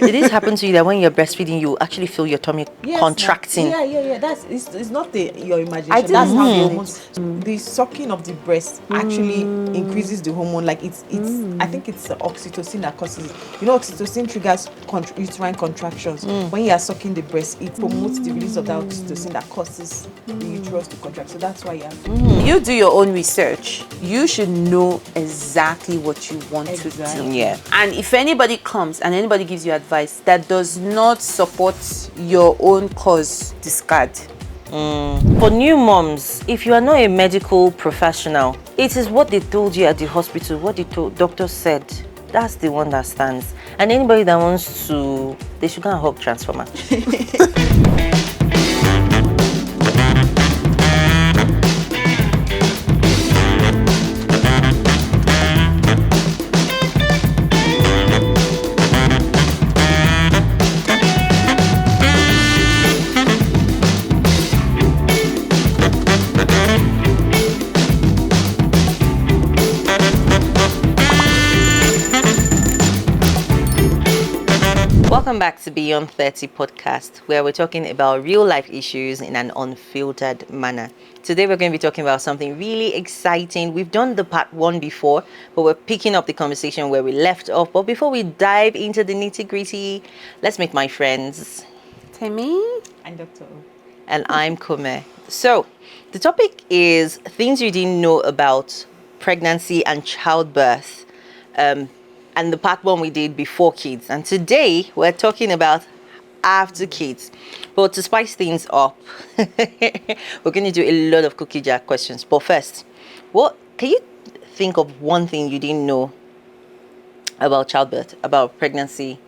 Did this happen to you that when you're breastfeeding, you actually feel your tummy contracting? Yeah. That's it's not your imagination. I do That's how the feel it. hormones. The sucking of the breast actually increases the hormone. Like it's. I think it's oxytocin that causes it. You know, oxytocin triggers uterine contractions. When you are sucking the breast, it promotes the release of that oxytocin that causes the uterus to contract. So that's why you have. You do your own research. You should know exactly what you want to do. Yeah. And if anybody comes and anybody gives you advice that does not support your own cause, discard. For new moms, if you are not a medical professional, it is what they told you at the hospital, what the doctor said. That's the one that stands. And anybody that wants to, they should go and hug Transformer. Welcome back to Beyond 30 podcast, where we're talking about real life issues in an unfiltered manner. Today we're going to be talking about something really exciting. We've done the part 1 before, but we're picking up the conversation where we left off. But before we dive into the nitty-gritty, let's meet my friends. Timmy? And Dr. O. And I'm Kume. So, the topic is things you didn't know about pregnancy and childbirth. And the part 1 we did before kids. And today we're talking about after kids. But to spice things up, we're going to do a lot of cookie jar questions. But first, what can you think of one thing you didn't know about childbirth, about pregnancy,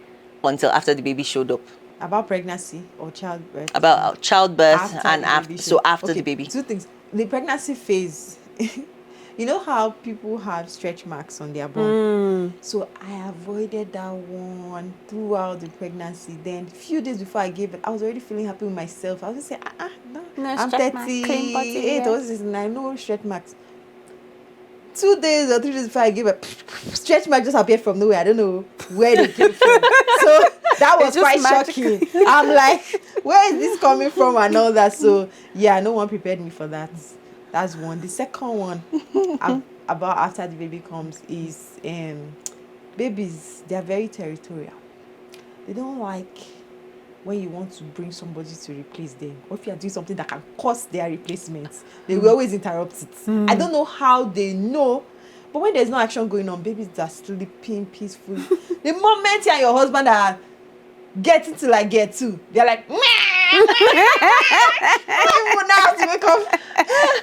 until after the baby showed up? About pregnancy or childbirth? About childbirth After and the after. baby So show- after Okay, the baby. 2 things. The pregnancy phase. You know how people have stretch marks on their bum? So I avoided that one throughout the pregnancy. Then few days before I gave it, I was already feeling happy with myself. I was just saying, No I'm stretch mark, clean body, 38 yeah. or this, and I know stretch marks. 2 days or 3 days before I gave it, stretch mark just appeared from nowhere. I don't know where they came from. So that was It's just quite magical. shocking. I'm like, where is this coming from and all that? So yeah, no one prepared me for that. That's one. The second one about after the baby comes is babies, they are very territorial. They don't like when you want to bring somebody to replace them, or if you are doing something that can cause their replacement, they will always interrupt it. I don't know how they know, but when there's no action going on, babies are sleeping peacefully. The moment you and your husband are getting to like get to, they're like, you will now have to wake up.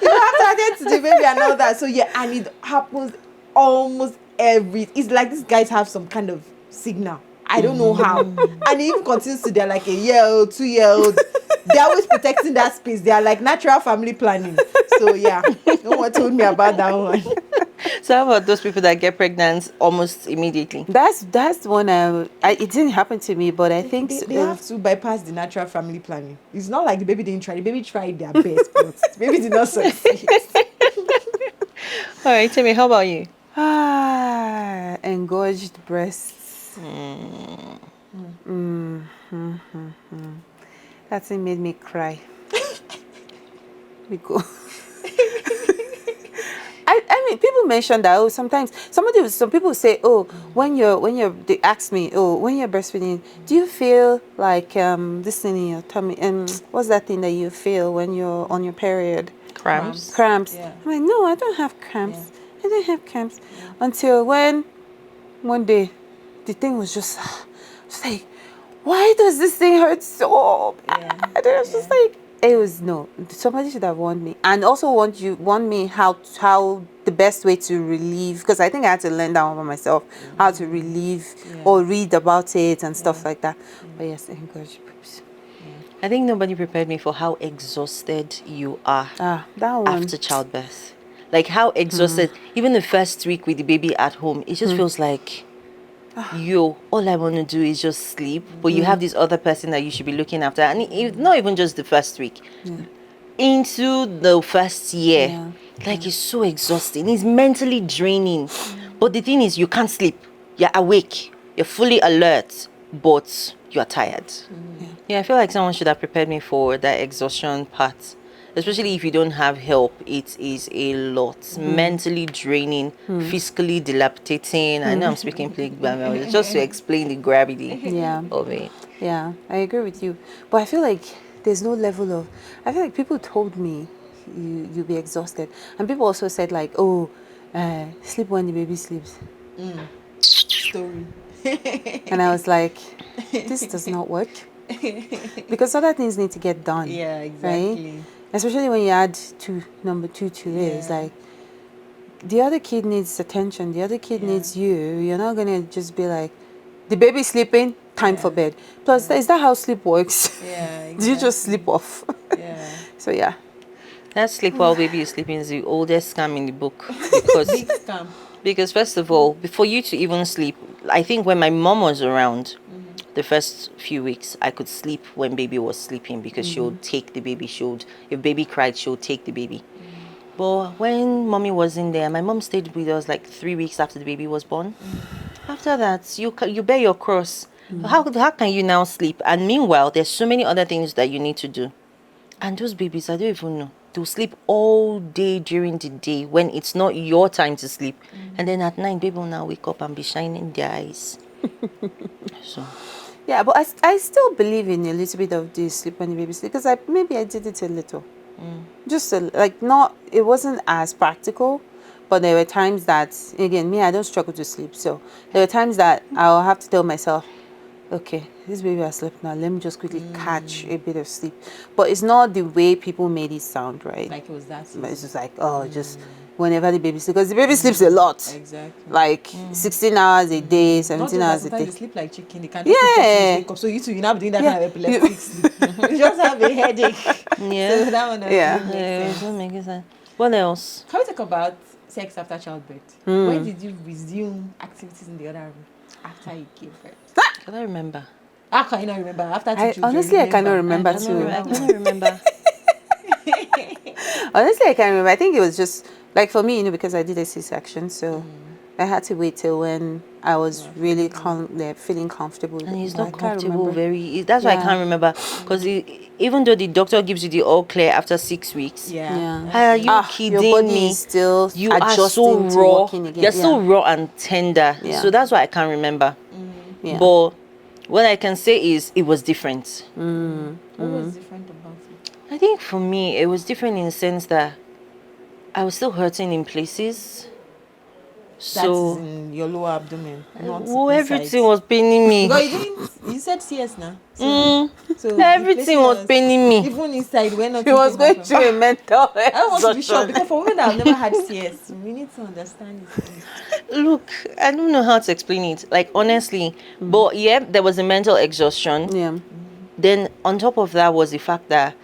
You have to attend to the baby and all that. So yeah, and it happens almost it's like these guys have some kind of signal. I don't know how. And it even continues to, they're like a year-old, 2-year-old. They're always protecting that space. They are like natural family planning. So yeah, no one told me about that one. So how about those people that get pregnant almost immediately? That's one. It didn't happen to me, but I think They have to bypass the natural family planning. It's not like the baby didn't try. The baby tried their best, but the baby did not succeed. All right, Timmy, how about you? Engorged breasts. That thing made me cry. Because I mean, people mention that. Sometimes some people say, they ask me, when you're breastfeeding, do you feel like this thing in your tummy? And what's that thing that you feel when you're on your period? Cramps. Yeah. I'm like, no, I don't have cramps. I don't have cramps. Until when one day the thing was just like, why does this thing hurt so bad? And I was just like, somebody should have warned me, and also warn me how the best way to relieve, because I think I had to learn that one for myself, how to relieve or read about it and stuff like that. But yes, encourage groups. I think nobody prepared me for how exhausted you are That one. after childbirth. Like how exhausted, even the first week with the baby at home, it just feels like, all I want to do is just sleep. But you have this other person that you should be looking after. And it's not even just the first week. Into the first year. Like it's so exhausting. It's mentally draining. But the thing is, you can't sleep. You're awake. You're fully alert. but you are tired. Yeah, I feel like someone should have prepared me for that exhaustion part. Especially if you don't have help, it is a lot. Mentally draining, physically dilapidating. I know I'm speaking plain grammar, just to explain the gravity Yeah. of it. Yeah, I agree with you. But I feel like there's no level of. I feel like people told me you'll be exhausted, and people also said like, oh, sleep when the baby sleeps, Story. and I was like, this does not work because other things need to get done. Yeah, Right? exactly. Especially when you add number two to it, it's Yeah. like the other kid needs attention. The other kid needs you. You're not gonna just be like, the baby's sleeping, time for bed. Plus, is that how sleep works? Yeah, Do you just sleep off? Yeah. So yeah. That sleep while baby is sleeping is the oldest scam in the book. Because, Big scam. because first of all, before you to even sleep, I think when my mom was around, the first few weeks, I could sleep when baby was sleeping because she would take the baby. If baby cried, she would take the baby. But when mommy wasn't there, my mom stayed with us like 3 weeks after the baby was born. After that, you bear your cross. How can you now sleep? And meanwhile, there's so many other things that you need to do. And those babies, I don't even know. They'll sleep all day during the day when it's not your time to sleep. And then at night, baby will now wake up and be shining their eyes. So, Yeah, but I still believe in a little bit of the sleep when the baby sleep because maybe I did it a little. Just like not, it wasn't as practical, but there were times that, again, me, I don't struggle to sleep. So there were times that I'll have to tell myself, okay, this baby has slept now. Let me just quickly catch a bit of sleep. But it's not the way people made it sound, right? Like it was that. But it's just like, oh, just whenever the baby sleeps. Because the baby sleeps a lot. Exactly. Like 16 hours a day, Not 17 just that, hours a sometimes day. they sleep like chicken. They can't Yeah. wake up. So you two, you're not doing that Yeah. kind of epileptic sleep. You just have a headache. yeah. So that one doesn't Yeah. make Yeah, it sense. doesn't make sense. What else? Can we talk about sex after childbirth? When did you resume activities in the other room after you gave birth? Can I remember? How can you not remember? After two children, Honestly, I cannot remember I too. cannot remember. Honestly, I can't remember. I think it was just like for me, because I did a C-section, so I had to wait till when I was really feeling comfortable. And he's I not can't comfortable remember. that's why I Yeah. can't remember. Because even though the doctor gives you the all clear after 6 weeks, Yeah. are you Your kidding body me? is still You are adjusting so to raw. walking again. You're so raw and tender. Yeah. So that's why I can't remember. Yeah. But what I can say is it was different. What was different about it? I think for me, it was different in the sense that I was still hurting in places. That is So in your lower abdomen, not everything inside. was paining me. Because you said CS now. So, so the Everything places was paining me. even inside when not She was taking going out through a mental I don't want to be sure exhaustion. because for women that have never had CS, we need to understand it. Look, I don't know how to explain it. Like honestly, but yeah, there was a mental exhaustion. Yeah. Then on top of that was the fact that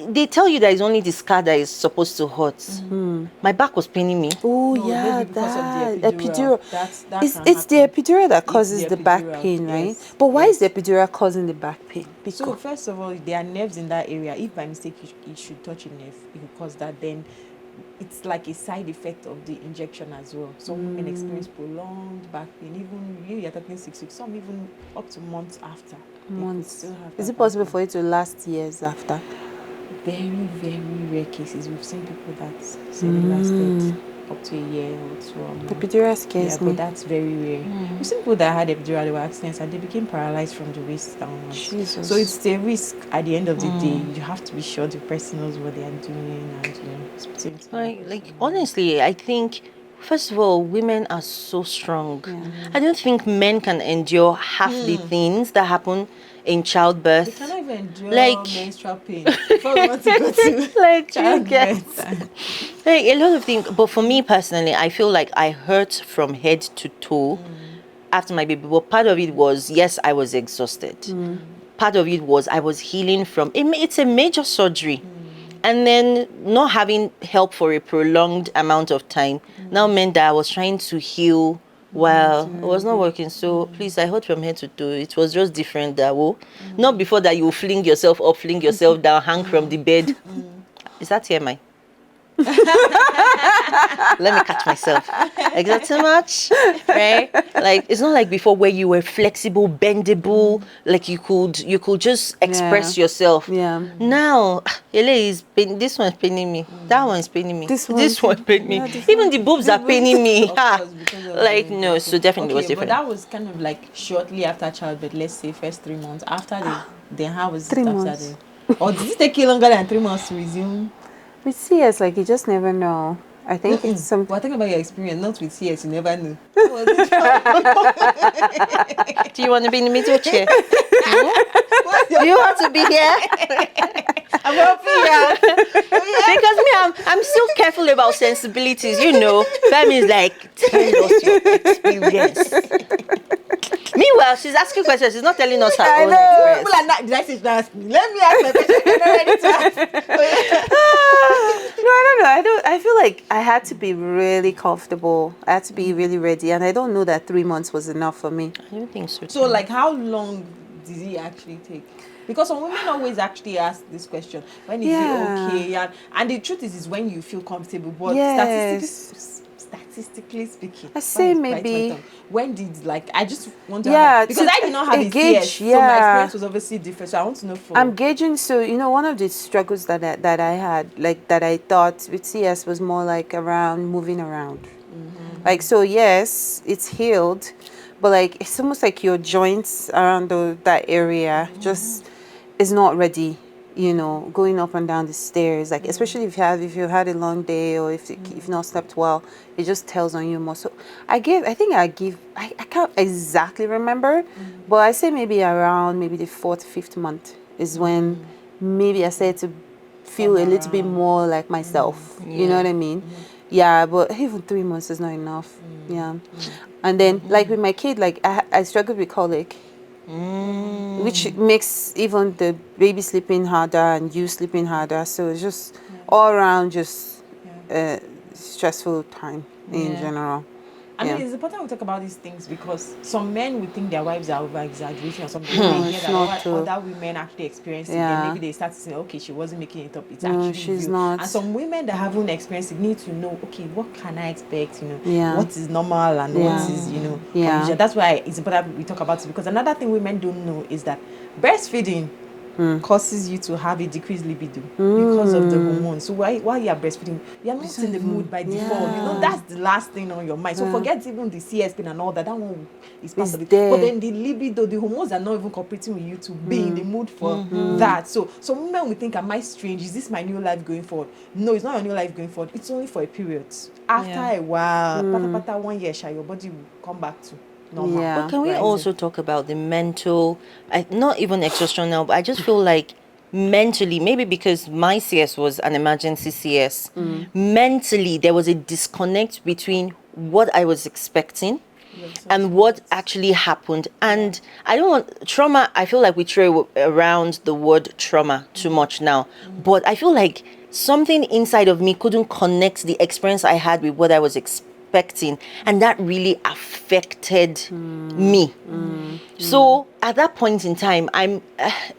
they tell you that it's only the scar that is supposed to hurt. My back was paining me. Oh No, yeah, maybe because of the that epidural. epidural. That It's can the happen. epidural that It's causes the the back epidural, pain, right? yes, But why yes. is the epidural causing the back pain? So Because first of all, there are nerves in that area. If by mistake you should touch a nerve, it could cause that. Then it's like a side effect of the injection as well. Some women experience prolonged back pain. Even you're talking 6 weeks. Some even up to months after. They could months. still have Is that it possible back for it to last years after? pain. Very, very rare cases. We've seen people that say they lasted up to a year or 2 or more. Epidural scares Yeah, me. but that's very rare. We've seen people that had epidural, they were accidents and they became paralyzed from the waist downwards. Jesus. So it's a risk at the end of the day. You have to be sure the person knows what they are doing and speaking to that Like person. honestly, I think first of all, women are so strong. Yeah. I don't think men can endure half the things that happen in They childbirth. cannot even endure Like- menstrual pain before we want to go to Like you get childbirth. like a lot of things. But for me personally, I feel like I hurt from head to toe after my baby. But part of it was yes, I was exhausted. Part of it was I was healing from it's a major surgery. And then not having help for a prolonged amount of time now meant that I was trying to heal while it was not working. So please, I hurt from head to toe. It was just different that way. Not before that you fling yourself up, fling yourself down, hang from the bed. Is that TMI? Let me catch myself. Like, is that too much? Right? Like, it's not like before where you were flexible, bendable, like you could just express yourself. Yeah. Now, this one's paining me. That one's paining me. This This one one's paining me. yeah, this Even the boobs are paining me. Of Ha. course, because of Like, the no, so definitely was okay, different. but that was kind of like shortly after childbirth, let's say first 3 months. After then how was 3 it after months. then? Or did it take you longer than 3 months to resume? With CS, like you just never know. I think it's some. We're talking about your experience, not with CS, you never knew. Do you want to be in the middle chair? Do you want to be here? I'm hoping, yeah. Because me, I'm still careful about sensibilities. You know, Femi is like, tell us your experience. Meanwhile, she's asking questions. She's not telling us her I own know. experience. People are not, did I say she not ask me? Let me ask my question. You're not ready to ask. No, I don't know. I feel like I had to be really comfortable. I had to be really ready, and I don't know that 3 months was enough for me. I don't think so. So, like, how long did it actually take? Because some women always actually ask this question: when is Yeah. it okay? And the truth is when you feel comfortable. But Yes. statistically speaking, I say why is it maybe- bite my tongue? When did, like, I just want to Yeah, have, because to- I did not have a a gauge, CS, so my yeah. experience was obviously different. So I want to know for I'm gauging. So one of the struggles that I had, like that I thought with CS was more like around moving around. Like so, yes, it's healed, but like it's almost like your joints around that area just is not ready. Going up and down the stairs, like especially if you had a long day or if you've not slept well, it just tells on you more. So I can't exactly remember, but I say maybe around maybe the 4th, 5th month is when maybe I started to feel a little bit more like myself. You know what I mean? Yeah, but even 3 months is not enough. Yeah, and then like with my kid, like I struggled with colic. Which makes even the baby sleeping harder and you sleeping harder. So it's just all around just stressful time in general. I mean, Yeah. it's important we talk about these things because some men would think their wives are over exaggerating or something. No, They hear it's that not true. other women actually experience it. Yeah. Then maybe they start to say, okay, she wasn't making it up. It's No, actually she's real. not. And some women that haven't experienced it need to know, okay, what can I expect? Yeah. What is normal and Yeah. what is, Yeah. unusual. That's why it's important we talk about it because another thing women don't know is that breastfeeding causes you to have a decreased libido because of the hormones. So while you are breastfeeding, you are not in the mood by default. Yeah. That's the last thing on your mind. So Yeah. forget even the CS pain and all that. That one is part It's of it. there. But then the libido, the hormones are not even cooperating with you to be in the mood for that. So women will think, am I strange? Is this my new life going forward? No, it's not your new life going forward. It's only for a period. After a while, pata 1 year, your body will come back to normal. Yeah. But can we Right. also talk about the mental, not even exhaustion now, but I just feel like mentally, maybe because my CS was an emergency CS, mentally there was a disconnect between what I was expecting and what actually happened. And I don't want trauma. I feel like we throw around the word trauma too much now, but I feel like something inside of me couldn't connect the experience I had with what I was expecting, and that really affected me. So at that point in time,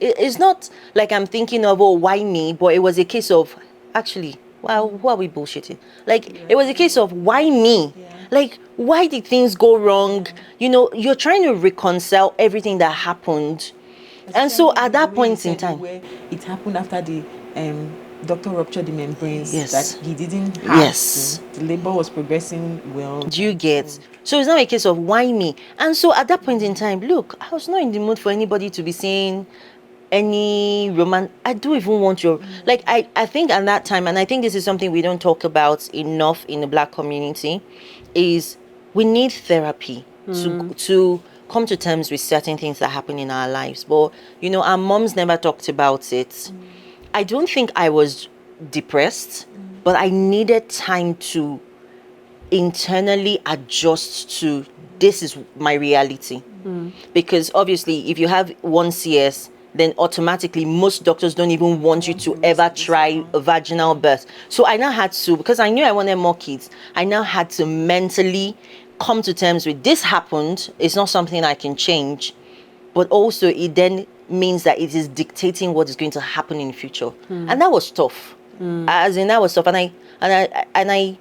it's not like I'm thinking of, oh, why me? But it was a case of, actually, well, who are we bullshitting? Like, it was a case of, why me? Like, why did things go wrong? You're trying to reconcile everything that happened. And so at that point in time, where it happened after the doctor ruptured the membranes, Yes. that he didn't have Yes. to. The labor was progressing well. do you get? So it's not a case of why me. And so at that point in time, look, I was not in the mood for anybody to be saying any I don't even want your, like, I think at that time, and I think this is something we don't talk about enough in the Black community, is we need therapy to come to terms with certain things that happen in our lives. But our moms never talked about it. I don't think I was depressed, but I needed time to internally adjust to this is my reality. Because obviously if you have one CS, then automatically most doctors don't even want you to ever try a vaginal birth. So I now had to, because I knew I wanted more kids, I now had to mentally come to terms with this happened. It's not something I can change, but also it then means that it is dictating what is going to happen in the future. And that was tough. As in, that was tough. And I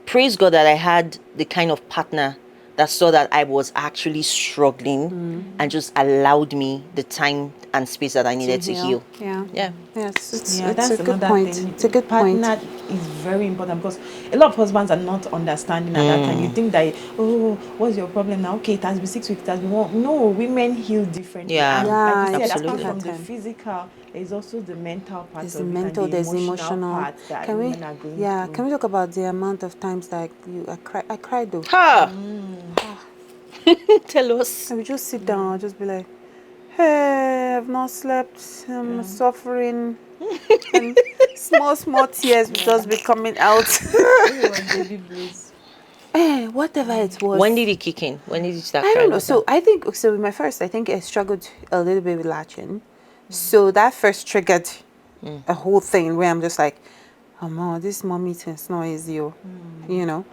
praise God that I had the kind of partner that saw that I was actually struggling and just allowed me the time and space that I needed to heal. Yeah. Yeah. Yes, it's Yeah, a that's good another point. thing. It's a good point. Partner is very important because a lot of husbands are not understanding at that time. You think that, oh, what's your problem now? Okay, it has been 6 weeks, it has been 1. No, women heal differently. Yeah. And like you Yeah, said, apart absolutely. from the Time. physical, there's also the mental part There's of the it mental, and the there's the emotional emotional. part that Can we? women are going Yeah. through. Can we talk about the amount of times that I cried though. Ha! Tell us. I would just sit down. I'll just be like, hey, I've not slept. I'm suffering. And small tears will just be coming out. Everyone baby blues. Whatever it was. When did it kick in? When did you start I crying? don't know. So I think so. With my first, I think I struggled a little bit with latching. So that first triggered a whole thing where I'm just like, oh mom, this mommy thing's not easy, you know.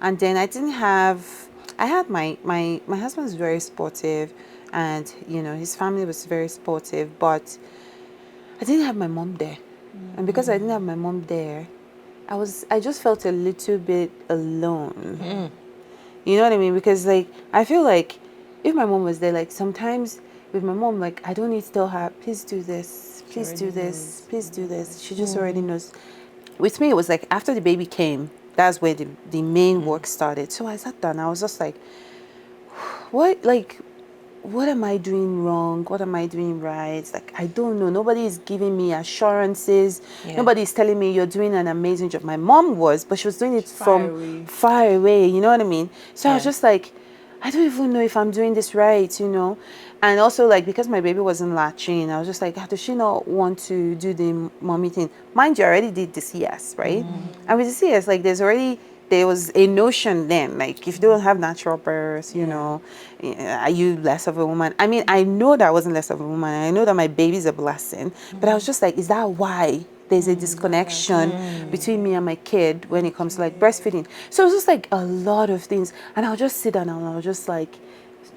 And then I didn't have. I had my husband was very sportive, and you know his family was very sportive, but I didn't have my mom there, and because I didn't have my mom there, I just felt a little bit alone. You know what I mean? Because like I feel like if my mom was there, like sometimes with my mom, like I don't need to tell her, please do this, please do this, please do this. She just already knows. With me, it was like after the baby came, that's where the main work started. So I sat down. I was just like, what am I doing wrong? What am I doing right? Like, I don't know. Nobody is giving me assurances. Yeah. Nobody is telling me you're doing an amazing job. My mom was, but she was doing it Far from away. far away. You know what I mean? So I was Yeah. just like, I don't even know if I'm doing this right, you know? And also, like, because my baby wasn't latching, I was just like, does she not want to do the mommy thing? Mind you, I already did the CS, right? And with the CS, like, there was a notion then, like, if you don't have natural birth, you know, are you less of a woman? I mean, I know that I wasn't less of a woman. I know that my baby's a blessing. But I was just like, is that why there's a disconnection between me and my kid when it comes to, like, breastfeeding? So it was just, like, a lot of things. And I'll just sit down and I'll just, like,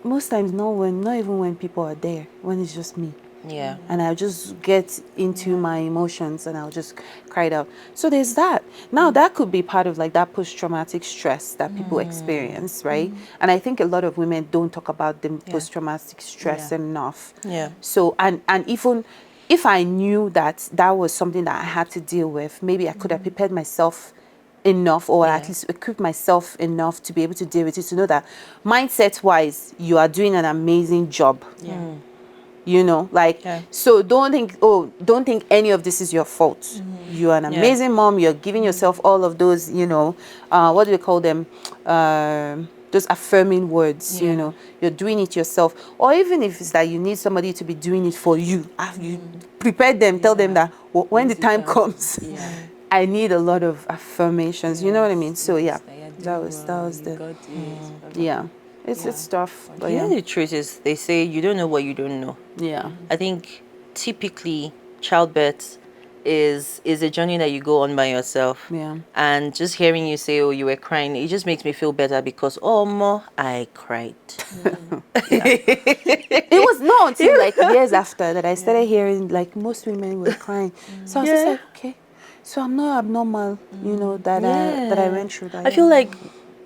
most times not even when people are there, when it's just me. Yeah. And I'll just get into my emotions and I'll just cry it out. So there's that. Now that could be part of like that post-traumatic stress that people experience, right? And I think a lot of women don't talk about the post-traumatic stress enough. Yeah. So and even if I knew that that was something that I had to deal with, maybe I could have prepared myself enough or at least equip myself enough to be able to deal with it, to know that mindset wise you are doing an amazing job. You know, like, so don't think any of this is your fault. You're an amazing mom. You're giving yourself all of those, you know, what do they call them? Those affirming words, you know, you're doing it yourself. Or even if it's that you need somebody to be doing it for you, you prepare them, tell them that when the time comes, I need a lot of affirmations. You know what I mean? So yeah, that was the, yeah. It's tough, but You know, the truth is, they say you don't know what you don't know. yeah. I think typically childbirth is a journey that you go on by yourself. Yeah. And just hearing you say, oh, you were crying, it just makes me feel better because, oh, more, I cried. It was not until like years after that I started hearing like most women were crying. So I was just like, okay, so I'm not abnormal, you know, that I went through that. I feel like,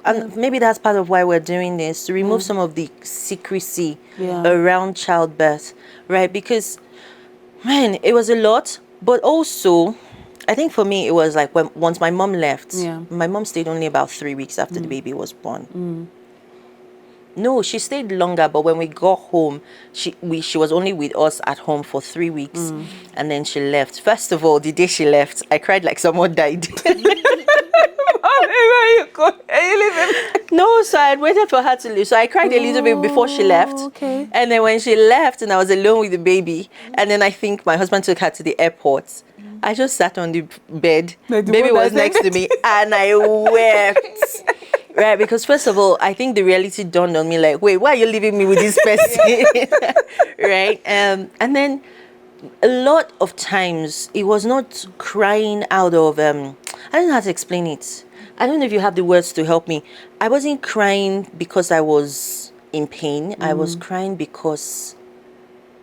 and maybe that's part of why we're doing this, to remove some of the secrecy around childbirth, right? Because, man, it was a lot, but also, I think for me, it was like once my mom left, my mom stayed only about 3 weeks after the baby was born. No, she stayed longer, but when we got home, she was only with us at home for 3 weeks, and then she left. First of all, the day she left, I cried like someone died. No, so I had waited for her to leave. So I cried a little bit before she left. Okay. And then when she left and I was alone with the baby, and then I think my husband took her to the airport, I just sat on the bed. Like the Baby one was that- next to me and I wept. Right, because first of all, I think the reality dawned on me like, wait, why are you leaving me with this person? Right? And then a lot of times it was not crying out of, I don't know how to explain it. I don't know if you have the words to help me. I wasn't crying because I was in pain. I was crying because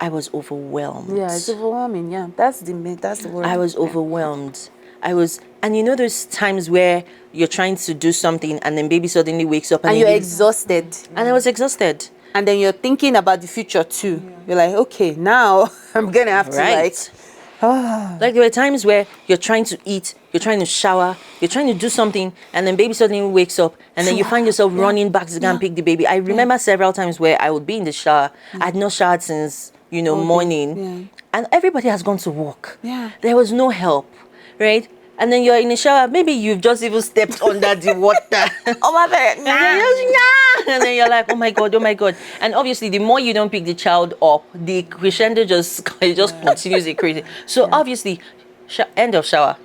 I was overwhelmed. Yeah, it's overwhelming. Yeah, that's the word. I was Yeah. overwhelmed. And you know those times where you're trying to do something and then baby suddenly wakes up And then you're you- exhausted. and I was exhausted. And then you're thinking about the future too. You're like, okay, now I'm gonna have to Right. Like there were times where you're trying to eat, you're trying to shower, you're trying to do something, and then baby suddenly wakes up, and then you find yourself running back to go and pick the baby. I remember several times where I would be in the shower. I'd not showered since, All day. morning, Yeah. and everybody has gone to work. Yeah. There was no help, right? And then you're in the shower, maybe you've just even stepped under the water. Oh my God. And then you're like, oh my god, oh my god. And obviously the more you don't pick the child up, the crescendo just continues increasing. So obviously end of shower,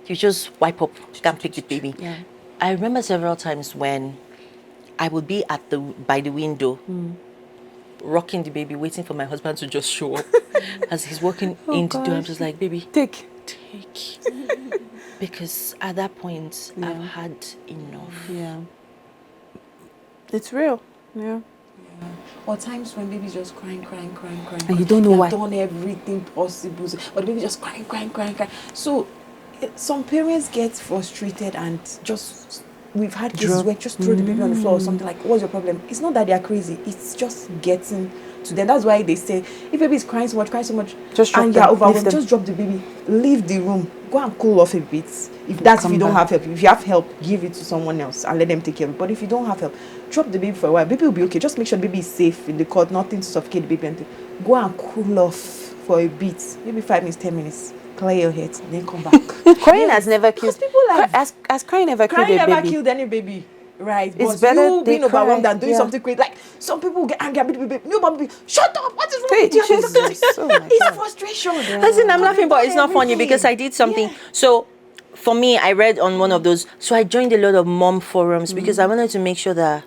you just wipe up, can't pick the baby. Yeah. I remember several times when I would be by the window rocking the baby, waiting for my husband to just show up. As he's walking into the door, I'm gosh. just like, baby, Take. because at that point I've had enough. Yeah. It's real. Yeah. Or times when baby's just crying. And you don't know why. You've done everything possible, but the baby just crying. So some parents get frustrated and just, we've had cases where just throw the baby on the floor or something like, what's your problem? It's not that they are crazy. It's just getting to them. That's why they say, if baby is crying so much, Just drop and them, you're leave overwhelmed, them. just drop the baby, leave the room, go and cool off a bit. If you don't have help. If you have help, give it to someone else and let them take care of it. But if you don't have help, drop the baby for a while. Baby will be okay. Just make sure the baby is safe in the cot, nothing to suffocate the baby. And go and cool off for a bit, maybe 5 minutes, 10 minutes. Clear your head, then come back. Crying has never killed. Because people like Has crying never killed crying a never baby? killed any baby. Right, It's but better you they being overwhelmed cry, and doing yeah. something crazy. Like some people get angry, baby. No, baby, shut up! What is wrong Hey, with you? Jesus. Oh my It's God. frustration. Listen, I'm laughing, but it's not funny because I did something. Yeah. So, for me, I read on one of those. So I joined a lot of mom forums because I wanted to make sure that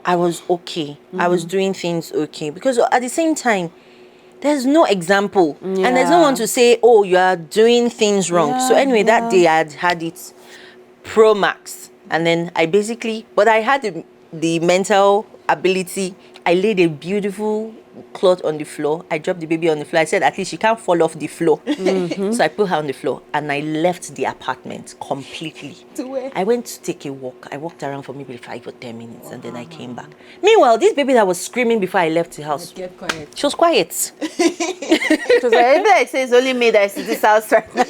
I was okay. I was doing things okay. Because at the same time, there's no example, and there's no Yeah. one to say, "Oh, you are doing things wrong." So Yeah, anyway, that yeah. day I had it pro max, and then I had the mental ability. I laid a beautiful cloth on the floor. I dropped the baby on the floor. I said, at least she can't fall off the floor. So I put her on the floor and I left the apartment completely. To where? I went to take a walk. I walked around for maybe 5 or 10 minutes and then I came back. Meanwhile, this baby that was screaming before I left the house, Get quiet. she was quiet. It was like, maybe I say it's only me that is in this house right now.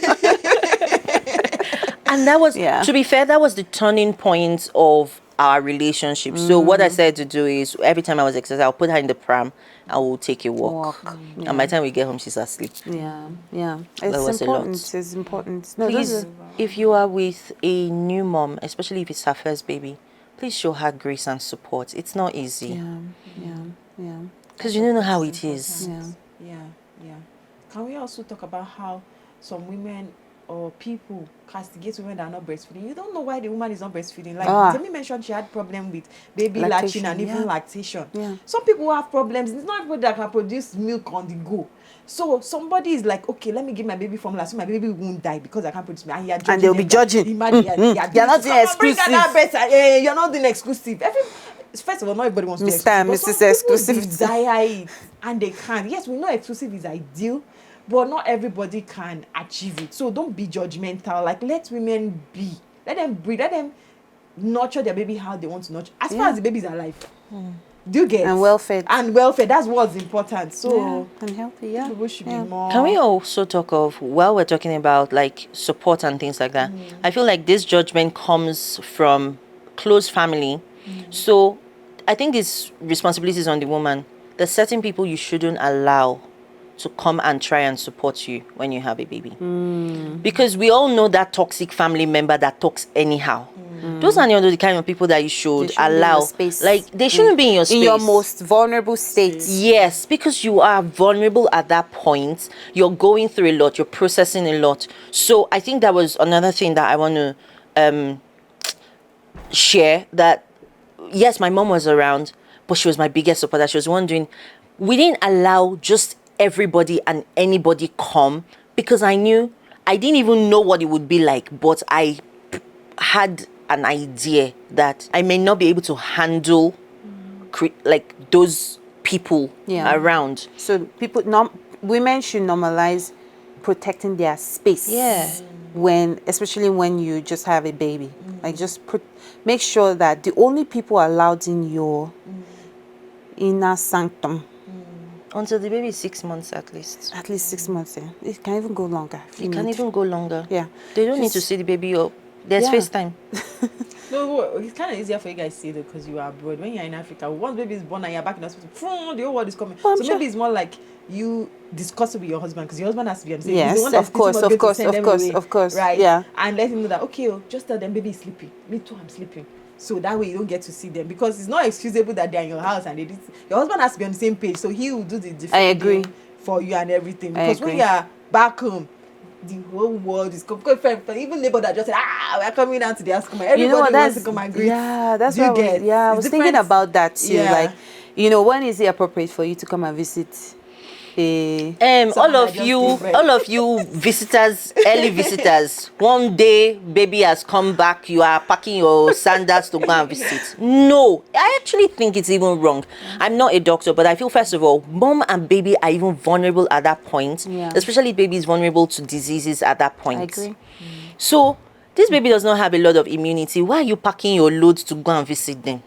And that was, Yeah. to be fair, that was the turning point of our relationship. So what I started to do is every time I was exercising, I'll put her in the pram. I will take a walk. And by the time we get home, she's asleep. Yeah. That It's was a lot. important. It's important. No, those Please, are- if you are with a new mom, especially if it's her first baby, please show her grace and support. It's not easy. Yeah. Because you don't know how it is. Yeah. Yeah. Can we also talk about how some women or people castigate women that are not breastfeeding? You don't know why the woman is not breastfeeding. Like Temi mentioned, she had problem with baby latching and even lactation. Yeah. Some people have problems. It's not everybody that can produce milk on the go. So somebody is like, okay, let me give my baby formula so my baby won't die because I can't produce milk. And they'll be judging. Imagine, You're not doing exclusive. You're not doing exclusive. First of all, not everybody wants to do Mr. and exclusive. Mrs. But some people Exclusivity. desire it and they can't. Yes, we know exclusive is ideal, but not everybody can achieve it. So don't be judgmental. Like, let women be. Let them breathe. Let them nurture their baby how they want to nurture. As far as the baby's alive. Do you get? And well fed. And well fed. That's what's important. So And healthy, yeah. people should be more. Can we also talk of, while we're talking about like support and things like that, I feel like this judgment comes from close family. So I think this responsibility is on the woman. There's certain people you shouldn't allow to come and try and support you when you have a baby. Because we all know that toxic family member that talks anyhow. Those are the kind of people that you should They shouldn't be in allow. your space. Like, they shouldn't be in your space. In your most vulnerable state. Yes, because you are vulnerable at that point. You're going through a lot. You're processing a lot. So I think that was another thing that I want to share. That yes, my mom was around, but she was my biggest supporter. She was wondering, we didn't allow just everybody and anybody come because I knew I didn't even know what it would be like, but I had an idea that I may not be able to handle like those people around. So women should normalize protecting their space. Yeah. especially when you just have a baby. Like just make sure that the only people allowed in your inner sanctum, Until the baby is 6 months at least. at least 6 months. Yeah. It can even go longer. It can even go longer. Yeah. They don't need to Just- see the baby up. There's Yeah. FaceTime. No, it's kind of easier for you guys to see though because you are abroad. When you're in Africa, once baby is born and you're back in the hospital, the whole world is coming. Oh, I'm so sure. maybe it's more like you discuss it with your husband because your husband has to be on the same. Yes, He's the one that's of course, not going to send them away, of course. right? Yeah. And let him know that okay, just tell them baby is sleeping. Me too, I'm sleeping. So that way you don't get to see them because it's not excusable that they're in your house and your husband has to be on the same page. So he will do the agree. defending for you and everything. I Because when agree. you are back home, the whole world is coming. Even neighbor that just said, we're coming down to the house. Everybody You know what? wants to come and greet. Yeah, that's Do you what I was, get? yeah, I It's was thinking different. about that too. Yeah. Like, when is it appropriate for you to come and visit a All of that just you, gave birth. all of you visitors, early visitors. One day, baby has come back. You are packing your sandals to go and visit. No, I actually think it's even wrong. I'm not a doctor, but I feel first of all, mom and baby are even vulnerable at that point. Yeah. Especially babies vulnerable to diseases at that point. I agree. So this baby does not have a lot of immunity. Why are you packing your loads to go and visit them?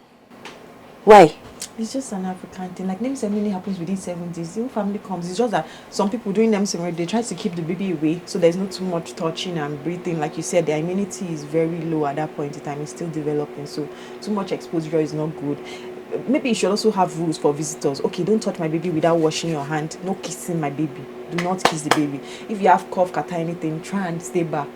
Why? It's just an African thing. Like name ceremony happens within 7 days. The whole family comes. It's just that some people doing name ceremony, they try to keep the baby away, so there's not too much touching and breathing. Like you said, their immunity is very low at that point in time. It's still developing, so too much exposure is not good. Maybe you should also have rules for visitors. Okay, don't touch my baby without washing your hand. No kissing my baby. Do not kiss the baby. If you have cough, kata, anything, try and stay back.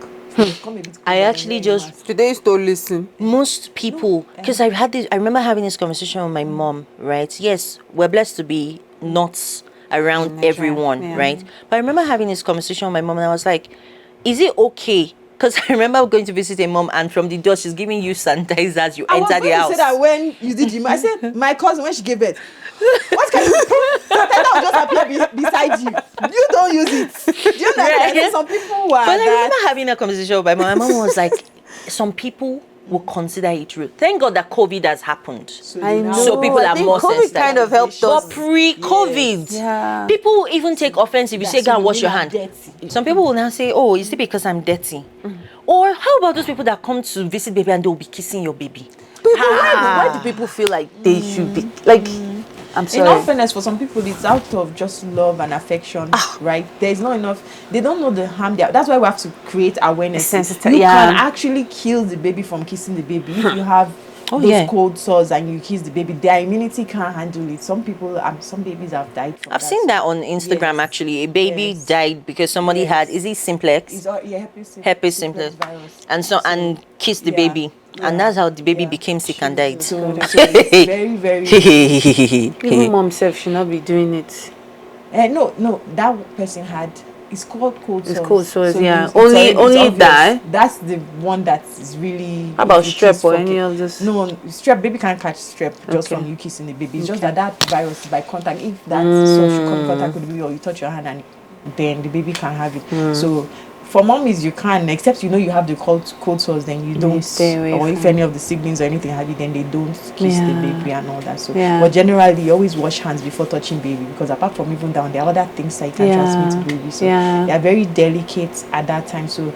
Come a bit closer I and actually wear a just mask. Today is to listen. Most people, because I remember having this conversation with my mom, right? Yes, we're blessed to be not around Nigeria, everyone, yeah. right? But I remember having this conversation with my mom and I was like, is it okay? Because I remember going to visit a mom and from the door, she's giving you sanitizer as you I was enter going the to house. say that when you did gym, I said my cousin when she gave birth. What can you do? Sanitizer will just appear beside you. You don't use it. Do you know that Right. some people who are But I that? remember having a conversation with my mom. My mom was like, some people will consider it rude. Thank God that COVID has happened. I know. So people I are think more COVID sensitive. kind of helped But us. pre-COVID, Yeah. people even take offense if you Yeah, say, so go and you wash mean your I'm hand. dirty. Some people will now say, oh, is it because I'm dirty? Or how about those people that come to visit baby and they'll be kissing your baby? Why do people feel like they should be like? I'm In all sorry. fairness, for some people, it's out of just love and affection, right? There's not enough. They don't know the harm. That's why we have to create awareness. Sensitive, You yeah. can actually kill the baby from kissing the baby if you have those yeah. cold sores and you kiss the baby. Their immunity can't handle it. Some people, some babies have died from I've seen that on Instagram Yes. actually. A baby Yes. died because somebody had, Yes. is it simplex? It's herpes Herpes simplex. virus. And so, and kissed the yeah, baby. And yeah, that's how the baby yeah. became sick and died. So it's very, very. Even mom self should not be doing it. No, that person had. It's called cold sores. It's cold sores, So yeah. it's Only obvious. that. That's the one that is really. How about it is strep or for any ki- of this? No, strep. Baby can't catch strep just Okay. from you kissing the baby. It's just Okay. that virus is by contact. If that sore should come in contact with the baby or you touch your hand and then the baby can have it. So. For mommies, you can, except you have the cold sores, then you don't, stay away or if from- any of the siblings or anything have it, then they don't kiss the Yeah. baby and all that. So, Yeah. but generally, you always wash hands before touching baby because apart from even down, there are other things that you can transmit to baby. So Yeah. they are very delicate at that time. So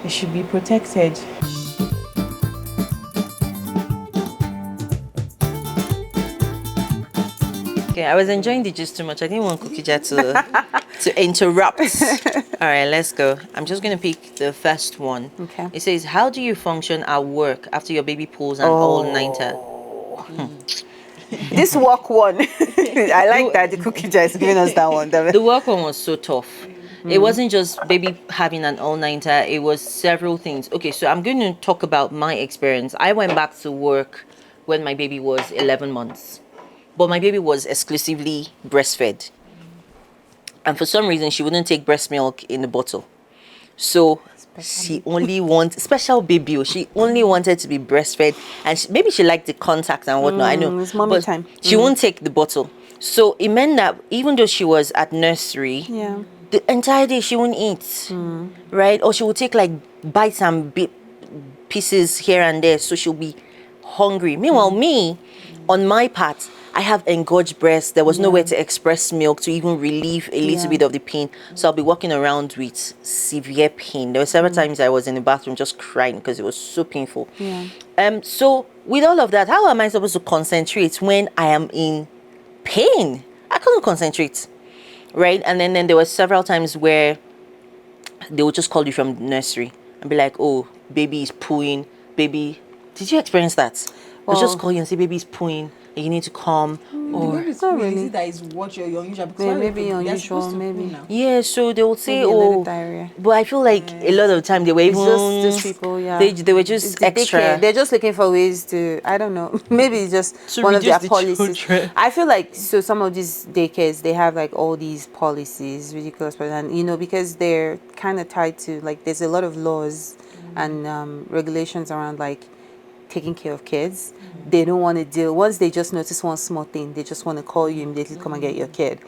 they should be protected. Okay, I was enjoying the gist too much. I didn't want Kukija to interrupt. All right, let's go. I'm just going to pick the first one. Okay. It says, how do you function at work after your baby pulls an all-nighter? This work one. I like that the cookie jar is giving us that one. The work one was so tough. It wasn't just baby having an all-nighter. It was several things. Okay, so I'm going to talk about my experience. I went back to work when my baby was 11 months. But my baby was exclusively breastfed. And for some reason, she wouldn't take breast milk in the bottle. So she only wants, special baby, she only wanted to be breastfed. And maybe she liked the contact and whatnot, I know. it's mommy but time. She won't take the bottle. So it meant that even though she was at nursery, Yeah. the entire day she won't eat, right? Or she will take like bites and pieces here and there, so she'll be hungry. Meanwhile, me, on my part, I have engorged breasts. There was nowhere to express milk to even relieve a little bit of the pain. So I'll be walking around with severe pain. There were several times I was in the bathroom just crying because it was so painful. Yeah. So with all of that, how am I supposed to concentrate when I am in pain? I couldn't concentrate, right? And then there were several times where they would just call you from nursery and be like, "Oh, baby is pooing, baby." Did you experience that? They'll just Well, call you and say, "Baby is pooing, and you need to come." The Or baby's not really. really. Is it that is what you're unusual? Because Maybe they're unusual, supposed to maybe. poo now. yeah, so they would say, Maybe a little "Oh," diarrhea. but I feel like a lot of the time they were It's even just those people, yeah. they were It's just the extra. daycare. They're just looking for ways to, I don't know, maybe it's just To one of their reduce the policies. children. I feel like, so some of these daycares, they have like all these policies, ridiculous, and you know, because they're kind of tied to, like, there's a lot of laws and regulations around like taking care of kids. They don't want to deal, once they just notice one small thing, they just want to call you immediately, come and get your kid,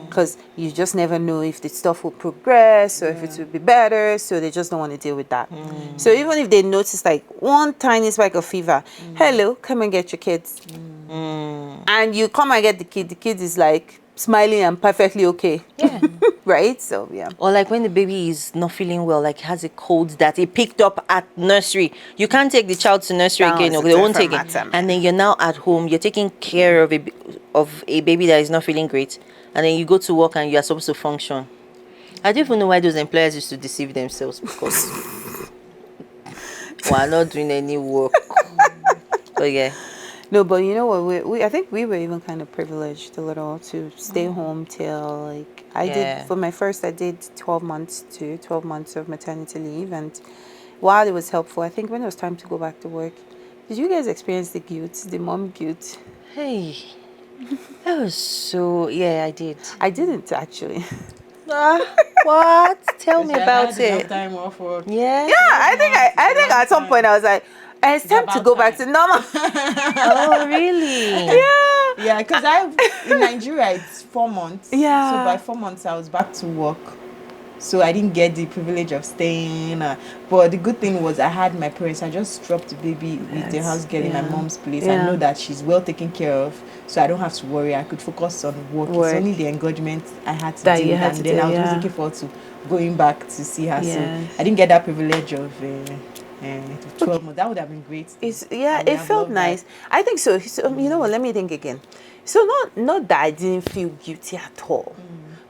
because you just never know if the stuff will progress or if it will be better, so they just don't want to deal with that. So even if they notice like one tiny spike of fever, hello, come and get your kids, and you come and get the kid is like smiling and perfectly okay. Yeah. Right, so yeah. Or like when the baby is not feeling well, like has a cold that he picked up at nursery. You can't take the child to nursery That again, was or a they won't take different it. matter, man. And then you're now at home, you're taking care of a baby that is not feeling great. And then you go to work and you are supposed to function. I don't even know why those employers used to deceive themselves, because we're not doing any work. But yeah. No, but you know what? I think we were even kind of privileged a little to stay home till like I Yeah. did for my first. I did 12 months of maternity leave, and while it was helpful, I think when it was time to go back to work, did you guys experience the guilt, the mom guilt? Hey. That was so, yeah, I did. I didn't actually. What? Tell me Because about I had enough it. time off work. Yeah. Yeah, I think at some point I was like, it's time to about go back to time. normal. Oh, really? Yeah. Yeah, because in Nigeria it's 4 months. Yeah. So by 4 months I was back to work. So I didn't get the privilege of staying. But the good thing was I had my parents. I just dropped the baby with the Yes, house girl in my yeah. mom's place. Yeah. I know that she's well taken care of. So I don't have to worry. I could focus on work. It's Work. only the engagement I had to That deal you with. had And to then do, I was just yeah. looking forward to going back to see her. Yes. So I didn't get that privilege of 12 months. That would have been great. It's I yeah, would it have felt loved that. nice. I think so. So you know what? Let me think again. So not that I didn't feel guilty at all,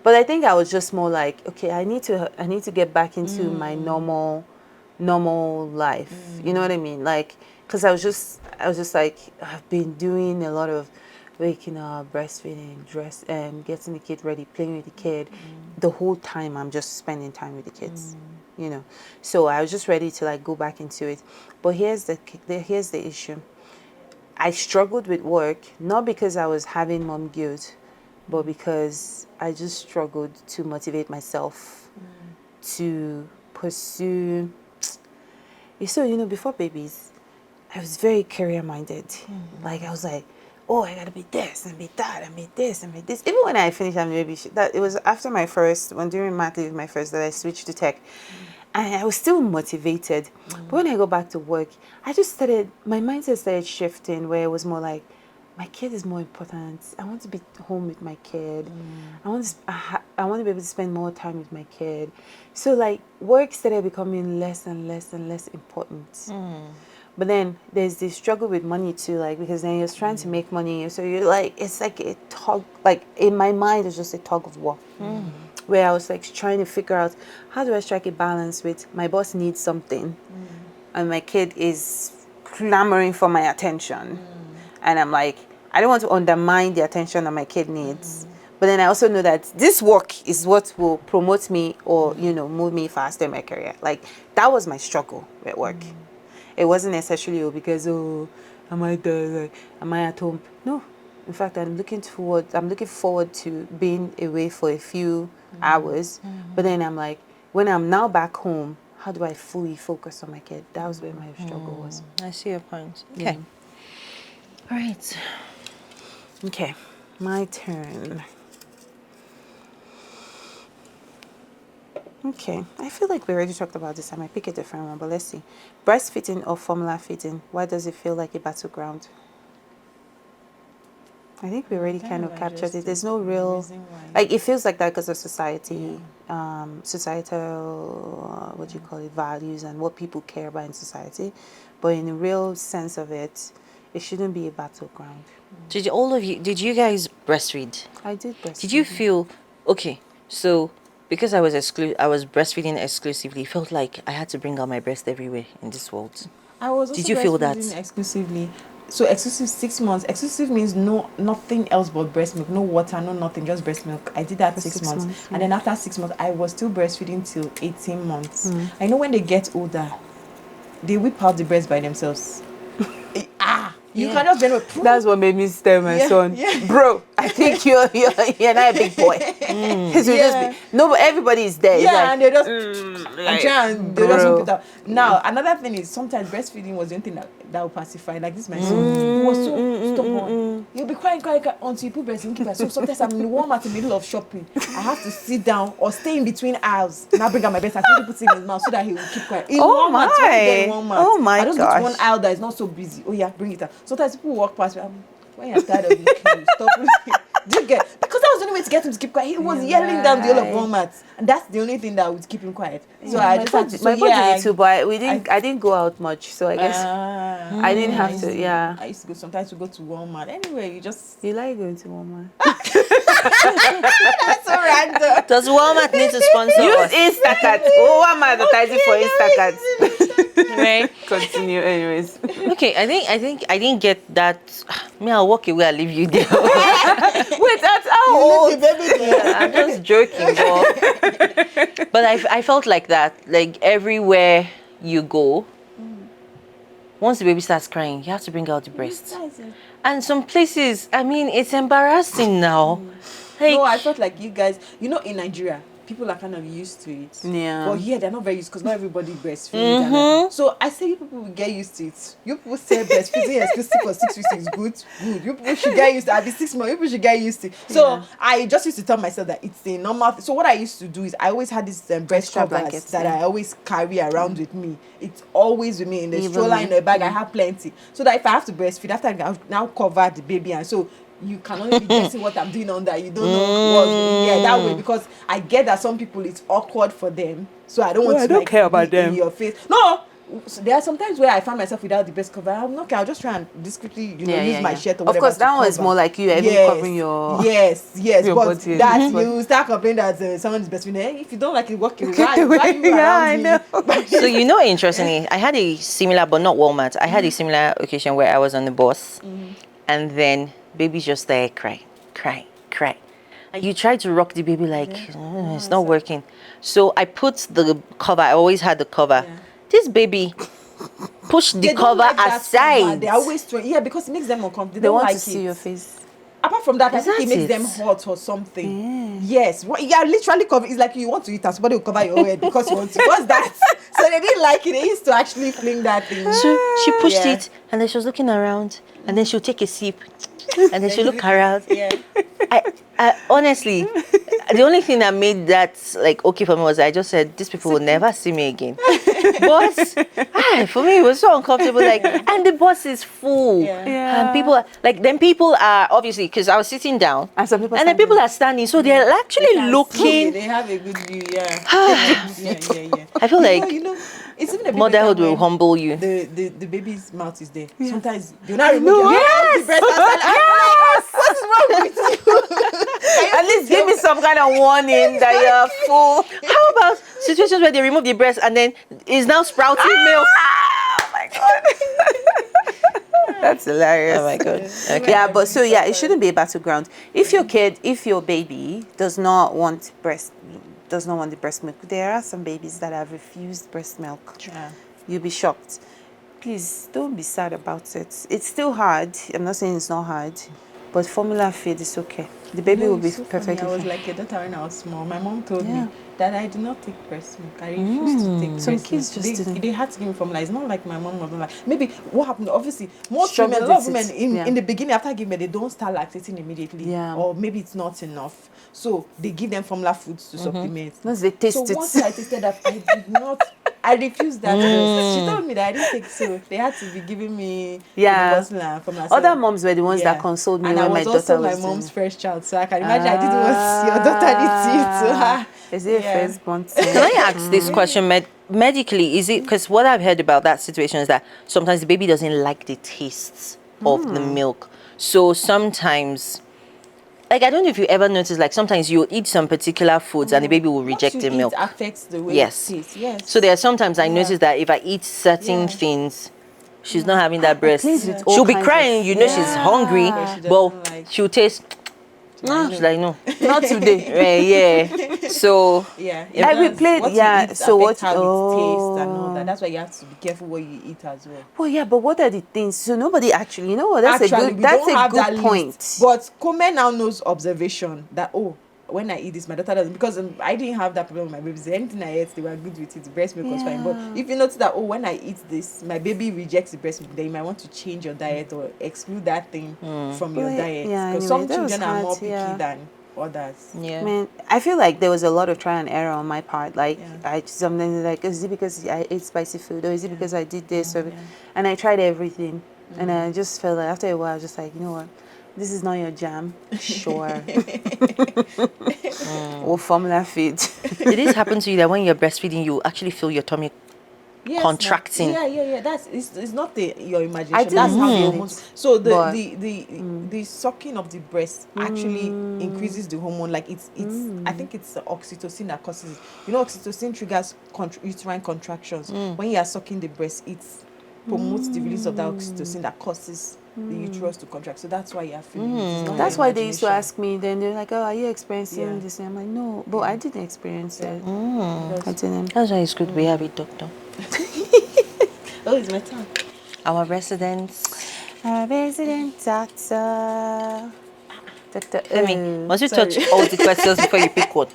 but I think I was just more like, okay, I need to get back into my normal life. You know what I mean? Like, because I was just like, I've been doing a lot of waking up, breastfeeding, getting the kid ready, playing with the kid. The whole time I'm just spending time with the kids. You know, so I was just ready to like go back into it. But here's the issue. I struggled with work, not because I was having mom guilt, but because I just struggled to motivate myself to pursue. So, you know, before babies, I was very career minded. Like, I was like, oh, I gotta be this and be that and be this and be this. Even when I finished having baby, that it was after my first, when during mat leave, my first, that I switched to tech. And I was still motivated. But when I go back to work, my mindset started shifting, where it was more like, my kid is more important. I want to be home with my kid. I want to be able to spend more time with my kid. So like work started becoming less and less and less important. But then there's this struggle with money too, like, because then you're trying to make money. So you're like, it's like a tug, like in my mind, it's just a tug of war. Where I was like trying to figure out, how do I strike a balance with my boss needs something and my kid is clamoring for my attention. And I'm like, I don't want to undermine the attention that my kid needs. But then I also know that this work is what will promote me or, you know, move me faster in my career. Like, that was my struggle with work. It wasn't necessarily because, am I there? Like, am I at home? No. In fact, I'm looking forward to being away for a few hours. But then I'm like, when I'm now back home, how do I fully focus on my kid? That was where my struggle was. I see your point. Okay. All right. Okay, my turn. Okay, I feel like we already talked about this. I might pick a different one, but let's see. Breastfeeding or formula feeding? Why does it feel like a battleground? I think we already kind of captured addressed it. There's it. no The real, reason why. like, it feels like that because of society, societal, what do you call it, values and what people care about in society. But in the real sense of it, it shouldn't be a battleground. Did all of you? Did you guys breastfeed? I did breastfeed. Did you feel okay? So because I was breastfeeding exclusively, it felt like I had to bring out my breast everywhere in this world. I was also Did you feel that? breastfeeding exclusively. So exclusive 6 months. Exclusive means nothing else but breast milk, no water, no nothing, just breast milk. I did that For 6 6 months. months, And then after 6 months, I was still breastfeeding till 18 months. I know when they get older, they whip out the breast by themselves. You Yeah. cannot bend. That's what made me tell my Yeah, son, yeah. bro, I think you're not a big boy. Because we just be, no, but everybody is there. It's Yeah, like, and they just like, and they just bro. won't it out. Now, another thing is sometimes breastfeeding was the only thing that would pacify. Like this, my son, he was so stubborn. He'll be crying until you put breast in. So sometimes I'm in Walmart in the middle of shopping. I have to sit down or stay in between aisles. Now bring out my breast and put it in his mouth so that he will keep quiet. In Oh Walmart, my. when you get in Walmart, Oh my I just go to one gosh. aisle that is not so busy. Oh yeah, bring it out. Sometimes people walk past me. When you're tired of looking, stop looking. Do you get? Because that was the only way to get him to keep quiet. He was yelling down the whole of Walmart, and that's the only thing that would keep him quiet. So I just had to. So my body yeah, did too, but I didn't go out much, so I guess I didn't have used to. Yeah. I used to go sometimes to go to Walmart. Anyway, you just You like going to Walmart? that's so random. Does Walmart need to sponsor us? Instacart. Oh, I'm advertising for Instacart. Right? Continue, anyways. Okay, I think I didn't get that. Me, I'll walk away. I'll leave you there. Wait, that's how You old? leave the baby there. I'm just joking, but I felt like that. Like everywhere you go, once the baby starts crying, you have to bring out the breast. And some places, I mean, it's embarrassing now. Like, No, I felt like you guys, in Nigeria, people are kind of used to it. Yeah. But here, they're not very used because not everybody breastfeeds. And so I say you people will get used to it. You people say breastfeeding exclusive for 6 weeks is good. You people should get used to it. I'll be 6 months. You people should get used to it. So I just used to tell myself that it's a normal thing. So what I used to do is I always had this breast Extra covers blankets, that yeah. I always carry around with me. It's always with me in the Even stroller, me. in the bag. I have plenty. So that if I have to breastfeed, after I now cover the baby, and so you can only be guessing what I'm doing on that. You don't know what, that way, because I get that some people it's awkward for them. So I don't want I to don't like care about be in them. your face. No, so there are sometimes where I find myself without the breast cover. I'm okay. I'll just try and discreetly, use my shirt or whatever. Of course, to that one is cover. more like you even covering your. Yes, your but body. that Mhm. you start complaining that someone is breastfeeding. Hey, if you don't like it, walk away. Why you Yeah, around I me? know. so interestingly, I had a similar, but not Walmart. I had a similar occasion where I was on the bus, and then baby just started crying. And you try to rock the baby like it's not working. So I put the cover. I always had the cover. Yeah. This baby pushed the They don't cover like that aside. cover. They always because it makes them uncomfortable. They They don't want like to see it. your face. Apart from that, I Is think it that makes it? them hot or something. Yes. Literally cover. It's like you want to eat and somebody will cover your head because you want to. What's that? So they didn't like it. They used to actually fling that thing. So she pushed Yeah. it, and then she was looking around, and then she'll take a sip, and then she'll look around. Yeah. I honestly, the only thing that made that like okay for me was I just said these people will never see me again. But for me it was so uncomfortable. Like, and the bus is full, Yeah. and people people are obviously because I was sitting down, And some people and then standing. people are standing, so they're They actually can see, looking. They have a good view. Yeah. I feel like it's even a bit motherhood better will when humble you. the baby's mouth is there. Sometimes they'll not remove your Yes! the breast. Yes! What's wrong with you? At least give me some kind of warning that you're full. How about situations where they remove the breast and then it's now sprouting milk? Oh my god. That's hilarious. Oh my god. Okay. Yeah, but so yeah, it shouldn't be a battleground. If your baby does not want the breast milk, there are some babies that have refused breast milk. Yeah. You'll be shocked. Please don't be sad about it. It's still hard. I'm not saying it's not hard, but formula feed is okay. The baby will be It's so funny. perfectly I was fine. like a daughter when I was small. My mom told Yeah. me that I do not take breast milk. I refuse to take Some breast kids milk. just didn't. They had to give me formula. It's not like my mom was not like. Maybe what happened? Obviously, most Struggled women, a lot of with women it. in the beginning after giving birth, they don't start lactating immediately. Yeah. Or maybe it's not enough. So they give them formula foods to supplement. Once they taste So it. once I tasted that, I did not. I refused that first. She told me that I didn't take so. They had to be giving me Yeah. bottle and for myself. Other moms were the ones that consoled me and when I my was daughter also my was mom's doing. first child, so I can imagine I didn't want your daughter did too. Is it a firstborn Can I ask this question medically? Is it because what I've heard about that situation is that sometimes the baby doesn't like the tastes of the milk, so sometimes. Like, I don't know if you ever notice, like, sometimes you eat some particular foods and the baby will reject What you the milk. eat affects the way Yes. it tastes. Yes. So there are sometimes I Yeah. notice that if I eat certain Yeah. things, she's not having that breast. plays with all She'll be kinds crying, of- you know she's Yeah. hungry, But she but doesn't like- she'll taste. like, She's no. like, no. Not today. Yeah. So, Yeah. Like we does. played- What yeah, You eat so affects what- how it tastes and all oh. that. That's why you have to be careful what you eat as well. Well, yeah, but what are the things? So nobody actually, you know what? That's Actually, a we good. That's don't a have good that point. list. But Kome now knows observation that when I eat this, my daughter doesn't, because I didn't have that problem with my babies. Anything I ate, they were good with it. Breast milk was fine. But Yeah. if you notice that when I eat this, my baby rejects the breast milk, then you might want to change your diet or exclude that thing from your Well, diet. yeah, Because anyway, some that was children are hard, more picky yeah. than others. yeah. I mean, I feel like there was a lot of trial and error on my part. Like, Yeah. I sometimes like, is it because I ate spicy food, or is it because I did this, and I tried everything, and I just felt like after a while, I was just like, you know what, this is not your jam. Sure, or formula feed. Did this happen to you that when you're breastfeeding, you actually feel your tummy? Yes, Contracting. Yeah. That's it's not your imagination. I didn't That's how the feel hormones. it, So but- the sucking of the breast actually increases the hormone. Like it's I think it's the oxytocin that causes it. You know, oxytocin triggers uterine contractions. When you are sucking the breast, it promotes the release of that oxytocin that causes the uterus to contract. So that's why you are feeling it. It's not That's your why they used to imagination. ask me. Then they're like, "Oh, are you experiencing Yeah. this?" And I'm like, "No, but I didn't experience that. Because- I didn't." That's why it's good we have a doctor. Oh, it's my turn. Our residents. Our resident doctor. Doctor. Let me. Must you sorry. touch all the questions before you pick one?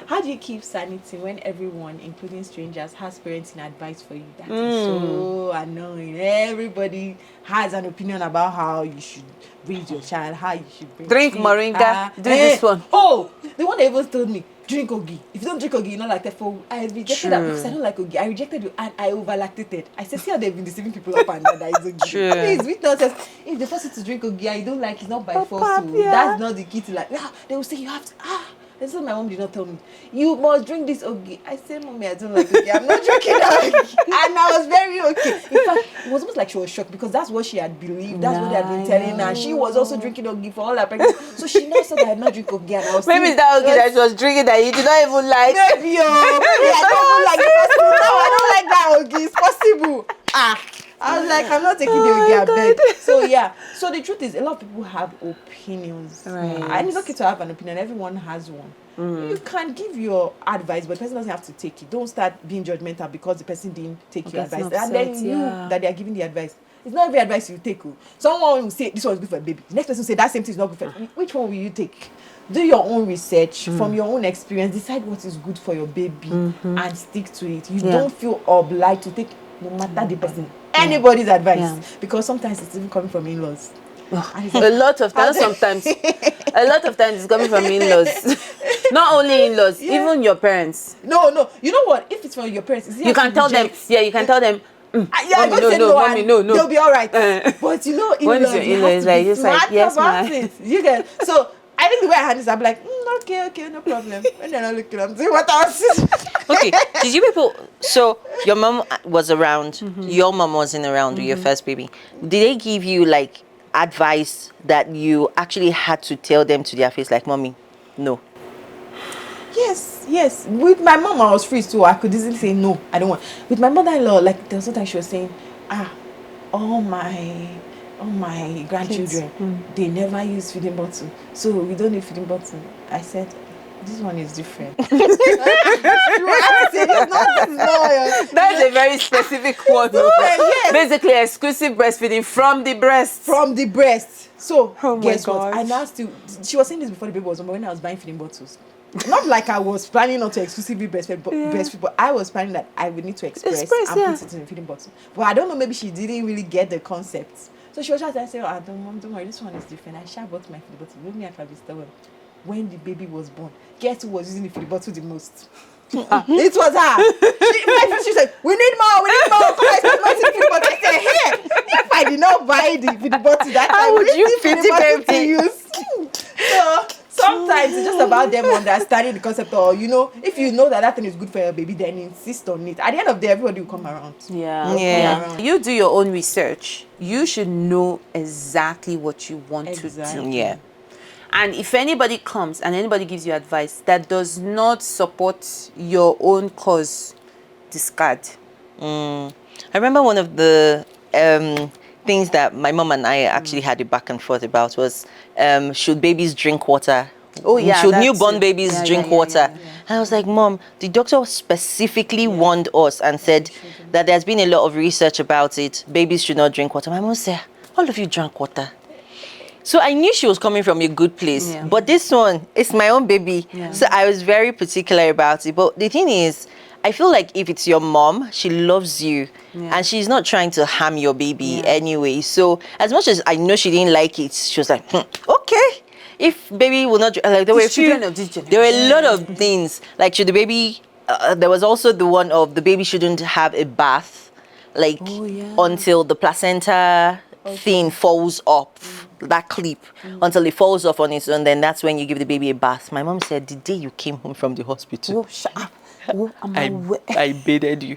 How do you keep sanity when everyone, including strangers, has parenting advice for you? That is so annoying. Everybody has an opinion about how you should raise your child, how you should Drink breastfeed. moringa. Do this one. Oh, the one that even told me, drink ogi. If you don't drink ogi, you're not like that. For I rejected that because I don't like ogi. I rejected you and I over-lactated. I said, see how they've been deceiving people up and down that is ogi. True. I mean, it's with nonsense. If they force you to drink ogi and you don't like, it's not by force. pap, So yeah. that's not the key to like. They will say you have to. That's what my mom did not tell me. You must drink this ogi. I said, Mommy, I don't like ogi. I'm not drinking that ogi. And I was very okay. In fact, it was almost like she was shocked because that's what she had believed. That's what they had been telling her. She was also drinking ogi for all her pregnancy. So she now said that I had not drink ogi. And I was Maybe still, it's that okay that she was drinking that you did not even like. Maybe, I don't like the first one. No, I don't like that ogi. It's possible. I was like, I'm not taking the ogi, I beg. So yeah. So the truth is, a lot of people have opinions. Right. And it's okay to have an opinion. Everyone has one. You can give your advice, but the person doesn't have to take it. Don't start being judgmental because the person didn't take your Getting advice. And then upset, you yeah. that they are giving the advice. It's not every advice you take. Someone will say this one is good for a baby. The next person will say that same thing is not good for. Which one will you take? Do your own research from your own experience. Decide what is good for your baby and stick to it. You don't feel obliged to take no matter the person anybody's advice, because sometimes it's even coming from in-laws. And it's A lot of times, a lot of times it's coming from in-laws. Not only in-laws, even your parents. no. You know what? If it's from your parents, it's You can tell them. Yeah, you can tell them. Yeah, Mommy, I go say no, no, mommy, and no. they'll be all right. Uh. But you know, When in-laws, it's your you in-laws, have to like, be just like, smart yes, about ma. it. You get so. I think the way I handle it, I'm like, okay, no problem. When they're not looking, I'm doing what I was. Okay, did you people? So your mom was around. Your mom wasn't around with your first baby. Did they give you like advice that you actually had to tell them to their face, like, "Mommy, no"? Yes. With my mom, I was free, so I could easily say no, I don't want. With my mother-in-law, like there was sometimes she was saying, all my grandchildren, they never use feeding bottle, so we don't need feeding bottle. I said, this one is different. That's a very specific one. Yes. Basically, exclusive breastfeeding from the breast. From the breast. So Oh my guess what? gosh. I now still. She was saying this before the baby was born, but when I was buying feeding bottles. Not like I was planning not to exclusively breastfeed, but I was planning that I would need to express and put it in a feeding bottle. But I don't know, maybe she didn't really get the concept. So she was trying to say, don't worry, this one is different. I shall bought my feeding bottle. Maybe I can be stubborn. When the baby was born, guess who was using the feeding bottle the most? It was her. She said, we need more. Come on, start my feed bottle. I said, here, if I did not buy the feed bottle that How time, would you feed the bottle to baby? use? So sometimes it's just about them understanding the concept, or if you know that thing is good for your baby, then insist on it. At the end of the day, everybody will come around. Yeah. You do your own research. You should know exactly what you want to do. Yeah. And if anybody comes and anybody gives you advice that does not support your own cause, discard. I remember one of the things that my mom and I actually had a back and forth about was should babies drink water? Oh, yeah, Should that's newborn it. babies Yeah, drink yeah, yeah, water? yeah, yeah. And I was like, Mom, the doctor specifically warned us and said that there's been a lot of research about it. Babies should not drink water. My mom said, all of you drank water. So I knew she was coming from a good place. Yeah. But this one, it's my own baby. Yeah. So I was very particular about it. But the thing is, I feel like if it's your mom, she loves you. Yeah. And she's not trying to harm your baby Yeah. anyway. So as much as I know she didn't like it, she was like, okay. If baby will not, like there were a few, children of this generation. there were a lot of things. Like should the baby, there was also the one of the baby shouldn't have a bath, like until the placenta thing falls off, that clip, until it falls off on its own, then that's when you give the baby a bath. My mom said the day you came home from the hospital, Oh, shut up. Oh, I bathed you.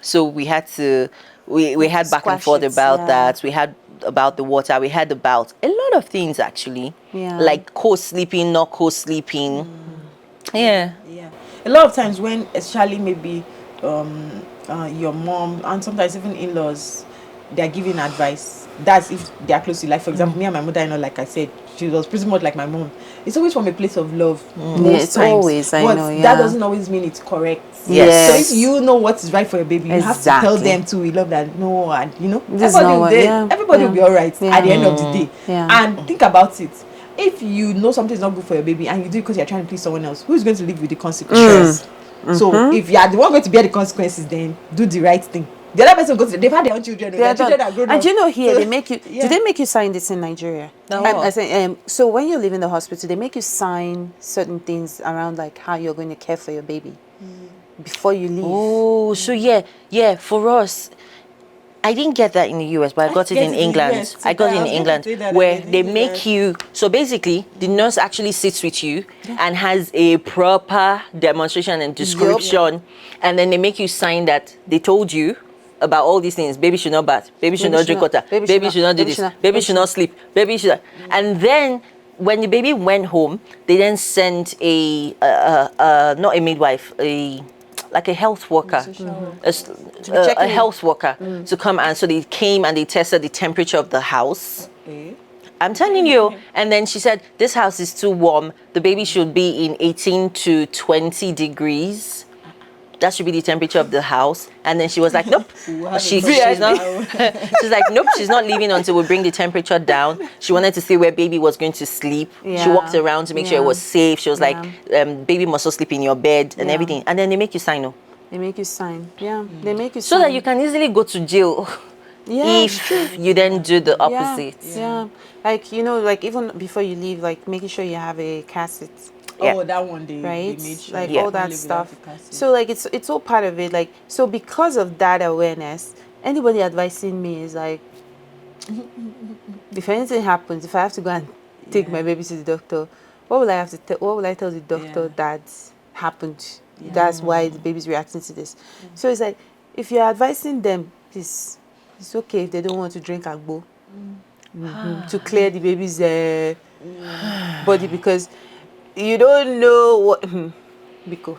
So we had to, we had back and Squash forth it, about yeah. that. We had about the water. We had about a lot of things actually. Yeah. Like co-sleeping, not co-sleeping. Yeah. Yeah. A lot of times when, especially maybe your mom and sometimes even in-laws, they're giving advice. That's if they're close to you. Like for example, me and my mother-in-law, like I said, she was pretty much like my mom. It's always from a place of love. Most Yeah, it's times. always, I but know, yeah. that doesn't always mean it's correct. Yes. So if you know what is right for your baby, you have to tell them too. We love that. No, and This is everybody, not what- yeah. everybody will be all right Yeah. at the end of the day. Yeah. And think about it. If you know something is not good for your baby and you do it because you're trying to please someone else, who's going to live with the consequences? So if you are the one going to bear the consequences, then do the right thing. The other person goes. They've had their own children. Their children are grown up. And you know here So- they make you. Yeah. Do they make you sign this in Nigeria? No. I say, so when you live in the hospital, they make you sign certain things around like how you're going to care for your baby before you leave. Oh, so yeah. For us, I didn't get that in the US, but I got it get in it in England. US too, I got but it I in was going to England, say that where I didn't they do make that. you. So basically, the nurse actually sits with you and has a proper demonstration and description, and then they make you sign that they told you about all these things. Baby should not bath. Baby should not drink water. Baby should not do this. Baby should not sleep. Baby should. And then when the baby went home, they then sent not a midwife, like a health worker, a health worker to come, and so they came and they tested the temperature of the house. Okay. I'm telling you. And then she said, this house is too warm. The baby should be in 18 to 20 degrees. That should be the temperature of the house. And then she was like, nope. She's not. She's like, nope, she's not leaving until we bring the temperature down. She wanted to see where baby was going to sleep. She Yeah. walked around to make sure it was safe. She was like, baby must not sleep in your bed and Yeah. everything. And then they make you sign off. They make you sign. Yeah, they make you So sign. that you can easily go to jail Yeah, if you then do the opposite. Yeah. Like like even before you leave, like making sure you have a cassette. Yeah. Oh, that one they Right, made sure. like Yeah. all that Don't live without stuff. the cassie. So like it's all part of it. Like so because of that awareness, anybody advising me is like, if anything happens, if I have to go and take my baby to the doctor, what will I have to what will I tell the doctor that happened? That's why the baby's reacting to this. So it's like if you're advising them, please, it's okay if they don't want to drink agbo to clear the baby's body, because you don't know what. Biko.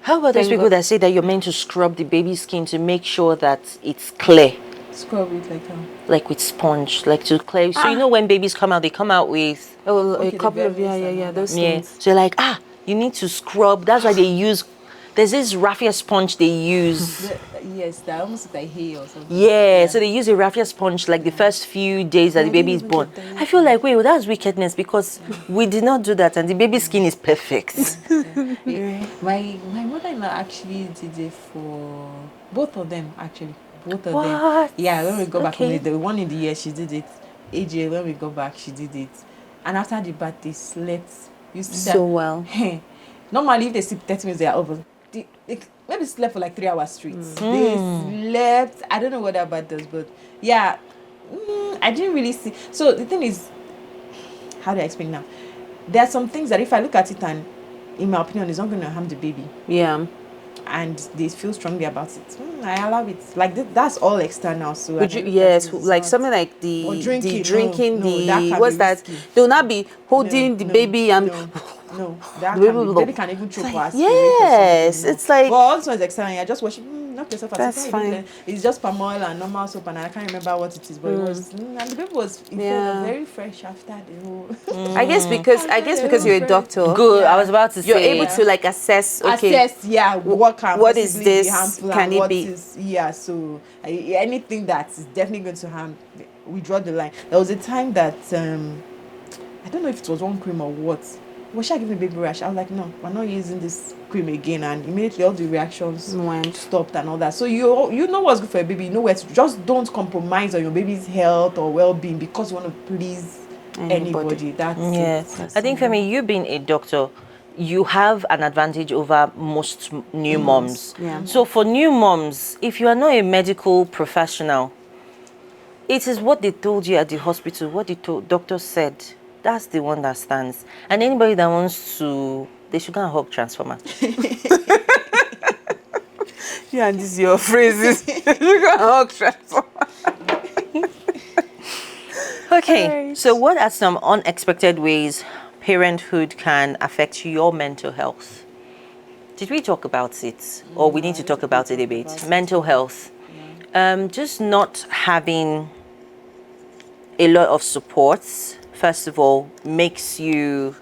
How about those Thank people God. that say that you're meant to scrub the baby's skin to make sure that it's clear? Scrub it like how? Like with sponge, like to clear. So you know when babies come out, they come out with Oh, Okay, a the couple of various those yeah. things. So you're like, you need to scrub. That's why they use. There's this raffia sponge they use. Yes, that almost like hay or something. Yeah, so they use a raffia sponge like the first few days that the baby is born. I feel like, wait, well, that's wickedness because we did not do that and the baby's skin is perfect. My mother-in-law actually did it for both of them, actually. Both of them. What? Yeah, when we go back, Okay. the one in the year, she did it. AJ, when we go back, she did it. And after the birth, they slept. You see So well. Normally, if they sleep 30 minutes, they are over. maybe slept for like 3 hours straight. They slept. I don't know what that bird does, but yeah, I didn't really see. So the thing is, how do I explain now? There are some things that if I look at it and, in my opinion, it's not going to harm the baby. Yeah. And they feel strongly about it. I allow it. Like that's all external. So Would you? Yes, like something like or the drinking, drinking, no, that can what's be that? risky. They'll not be holding the baby and no, that The can baby be, will- baby can even choke or aspirate or yes, something, it's like- well, all this one is external. You're just washing. Knock yourself out. That's fine. It's just palm oil and normal soap, and I can't remember what it is, but it was. And the baby was very fresh after the whole. I guess because you're a doctor, Good. Yeah. I was about to you're say. able to like assess. Okay, Assess, what can what is possibly this? be harmful Can and it what be- is so anything that is definitely going to harm, we draw the line. There was a time that I don't know if it was one cream or what. Was she giving baby rash? I was like, no, we're not using this cream again, and immediately all the reactions Went. stopped and all that. So you know what's good for a baby. You know where to just don't compromise on your baby's health or well-being because you want to please anybody. That's it. I think, Femi, you being a doctor, you have an advantage over most new moms. Yeah. So for new moms, if you are not a medical professional, it is what they told you at the hospital, what the doctor said. That's the one that stands. And anybody that wants to, they should go and hug transformer. Yeah, and this is your phrases. You can hug transformer. Okay, Right. so what are some unexpected ways parenthood can affect your mental health? Did we talk about it? Or we need to talk about it a bit? Mental health. Just not having a lot of supports, first of all, makes you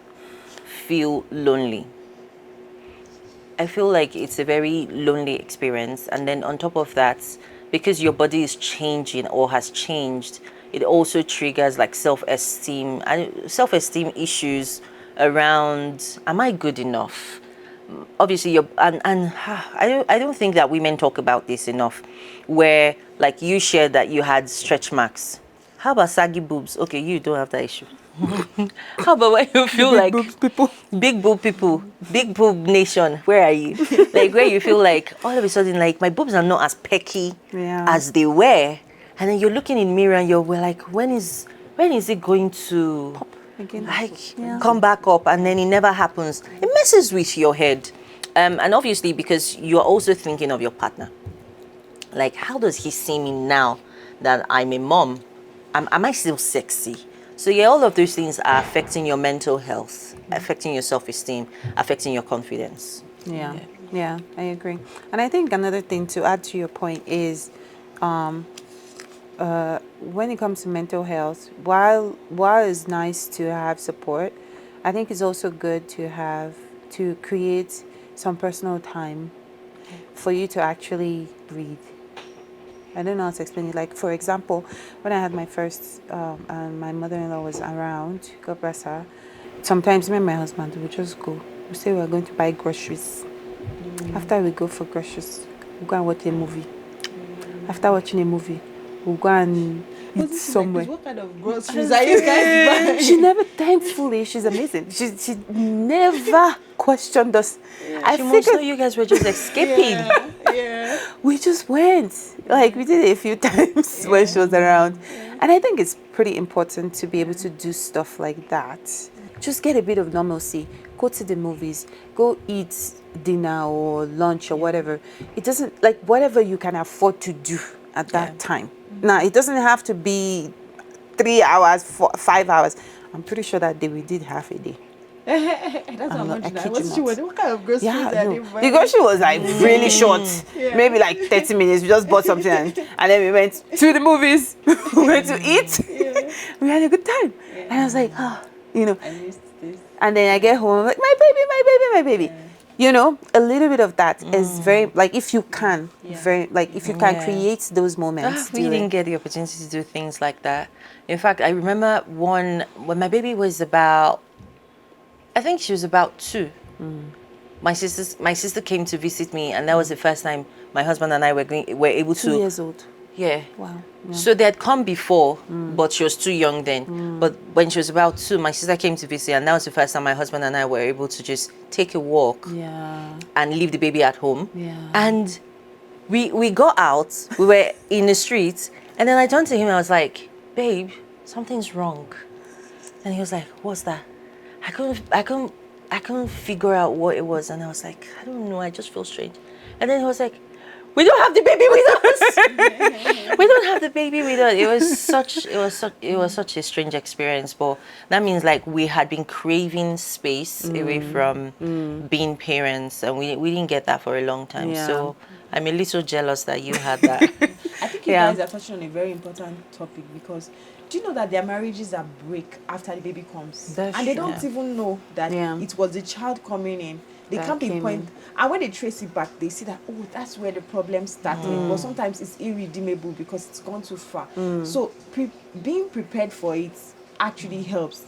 feel lonely. I feel like it's a very lonely experience. And then on top of that, because your body is changing or has changed, it also triggers like self-esteem issues around, am I good enough? Obviously, I don't think that women talk about this enough, where like you shared that you had stretch marks. How about saggy boobs? Okay, you don't have that issue. How about when you feel like big boob people, big boob nation? Where are you? Like where you feel like all of a sudden like my boobs are not as pecky as they were, and then you're looking in the mirror and we're like, when is it going to Pop again. come back up? And then it never happens. It messes with your head, and obviously because you're also thinking of your partner. Like, how does he see me now that I'm a mom? Am I still sexy? So yeah, all of those things are affecting your mental health, affecting your self-esteem, affecting your confidence. Yeah, I agree. And I think another thing to add to your point is, when it comes to mental health, while it's nice to have support, I think it's also good to create some personal time for you to actually breathe. I don't know how to explain it. Like, for example, when I had my first, and my mother-in-law was around, God bless her, sometimes me and my husband would just go. We say we're going to buy groceries. After we go for groceries, we go and watch a movie. After watching a movie, we'll go and eat somewhere. What kind of groceries are you guys buying? She never, thankfully, she's amazing. She never questioned us. I She must know figured you guys were just escaping. Yeah. we just went. Like, we did it a few times when she was around. And I think it's pretty important to be able to do stuff like that. Just get a bit of normalcy. Go to the movies. Go eat dinner or lunch or whatever. It doesn't, like, whatever you can afford to do at that time. Now, it doesn't have to be 3 hours, 5 hours. I'm pretty sure that day we did half a day. That's how much that. What kind of groceries Yeah, are no. they The buying? grocery was like really short, maybe like 30 minutes. We just bought something and then we went to the movies. We went to eat. We had a good time. And I was like, oh, you know. I missed this. And then I get home, I'm like, my baby, my baby, my baby. You know, a little bit of that is very, like, if you can, if you can create those moments. We didn't get the opportunity to do things like that. In fact, I remember when my baby was about, I think she was about 2. My sister came to visit me, and that was the first time my husband and I were able 2 to. years old. Yeah. Wow. Yeah. So they had come before, but she was too young then. But when she was about 2, my sister came to visit, and that was the first time my husband and I were able to just take a walk Yeah. and leave the baby at home. Yeah. And we got out, we were in the streets, and then I turned to him, I was like, babe, something's wrong. And he was like, what's that? I couldn't figure out what it was, and I was like, I don't know, I just feel strange. And then he was like, we don't have the baby with us. We don't have the baby with us. It was such a strange experience, but that means like we had been craving space away from being parents, and we didn't get that for a long time. Yeah. So I'm a little jealous that you had that. I think you guys are touching on a very important topic, because do you know that their marriages are break after the baby comes? That's and they true. don't even know that it was the child coming in. They That can't came pinpoint. And when they trace it back, they see that, oh, that's where the problem started. But sometimes it's irredeemable because it's gone too far. So being prepared for it actually helps.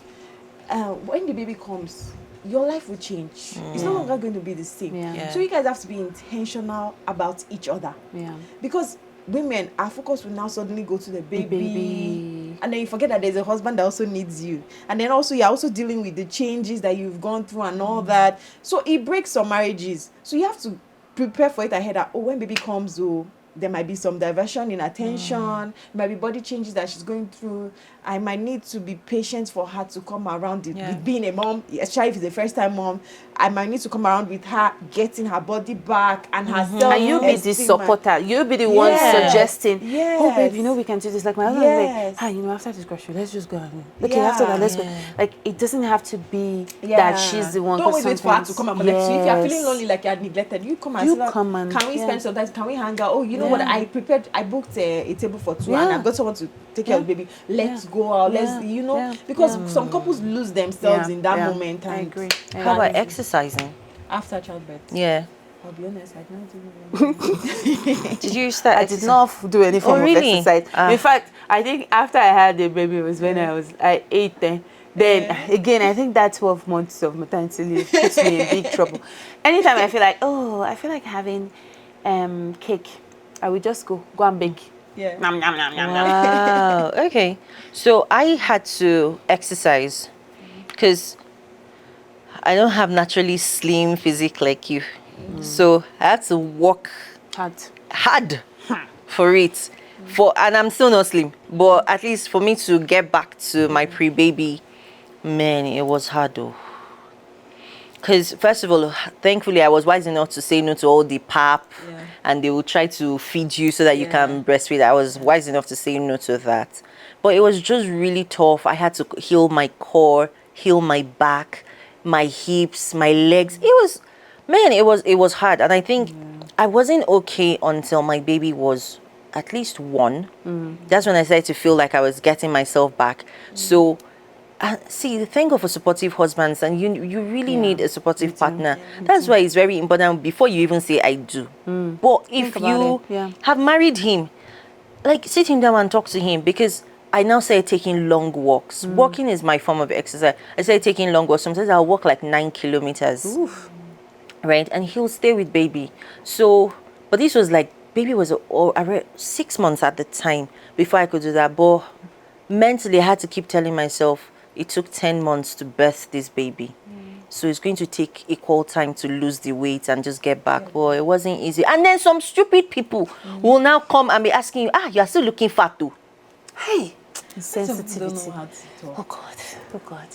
When the baby comes, your life will change. It's no longer going to be the same. Yeah. Yeah. So you guys have to be intentional about each other. Yeah. Because women, our focus will now suddenly go to the baby. baby. And then you forget that there's a husband that also needs you. And then also you're also dealing with the changes that you've gone through and all that. So it breaks some marriages. So you have to prepare for it ahead that, when baby comes, there might be some diversion in attention. There might be body changes that she's going through. I might need to be patient for her to come around with being a mom, especially if it's the first time mom. I might need to come around with her getting her body back and herself. And you'll be the supporter. You'll be the one suggesting, oh, babe, we can do this. Like my husband was like, after this question, let's just go. Okay, after that, let's go. Like, it doesn't have to be that she's the one. Don't wait for her to come and collect you. If you're feeling lonely, like you're neglected, you come and say, can we spend some time? Can we hang out? Oh, you know what? I booked a table for 2 and I've got someone to take care of the baby. Let's go out. Let's, because some couples lose themselves in that moment. I agree. How about exercising? After childbirth? Yeah. I'll be honest, I don't do Did you start? I did not do any form of exercise. In fact, I think after I had the baby was when I ate then. Then again, I think that 12 months of maternity leave puts me in big trouble. Anytime I feel like having cake, I will just go and bake. Yeah. Nom, nom, nom, nom, nom. Wow. Okay. So I had to exercise because I don't have naturally slim physique like you. So I had to work hard for it. And I'm still not slim, but at least for me to get back to my pre-baby, man, it was hard though. Because first of all, thankfully I was wise enough to say no to all the pap and they will try to feed you so that you can breastfeed. I was wise enough to say no to that. But it was just really tough. I had to heal my core, heal my back, my hips, my legs. It was hard. And I think I wasn't okay until my baby was at least 1. That's when I started to feel like I was getting myself back. So see, thank God for supportive husbands, and you really need a supportive partner. That's why it's very important before you even say I do. But if you have married him, like sit him down and talk to him, because I now started taking long walks. Walking is my form of exercise. I started taking long walks. Sometimes I'll walk like 9 kilometers. Oof. Right? And he'll stay with baby. So, but this was like, baby was around 6 months at the time before I could do that. But mentally, I had to keep telling myself, it took 10 months to birth this baby. So it's going to take equal time to lose the weight and just get back. Well, it wasn't easy. And then some stupid people will now come and be asking you, you are still looking fat too. Hey, sensitivity. Don't know how to talk. Oh God.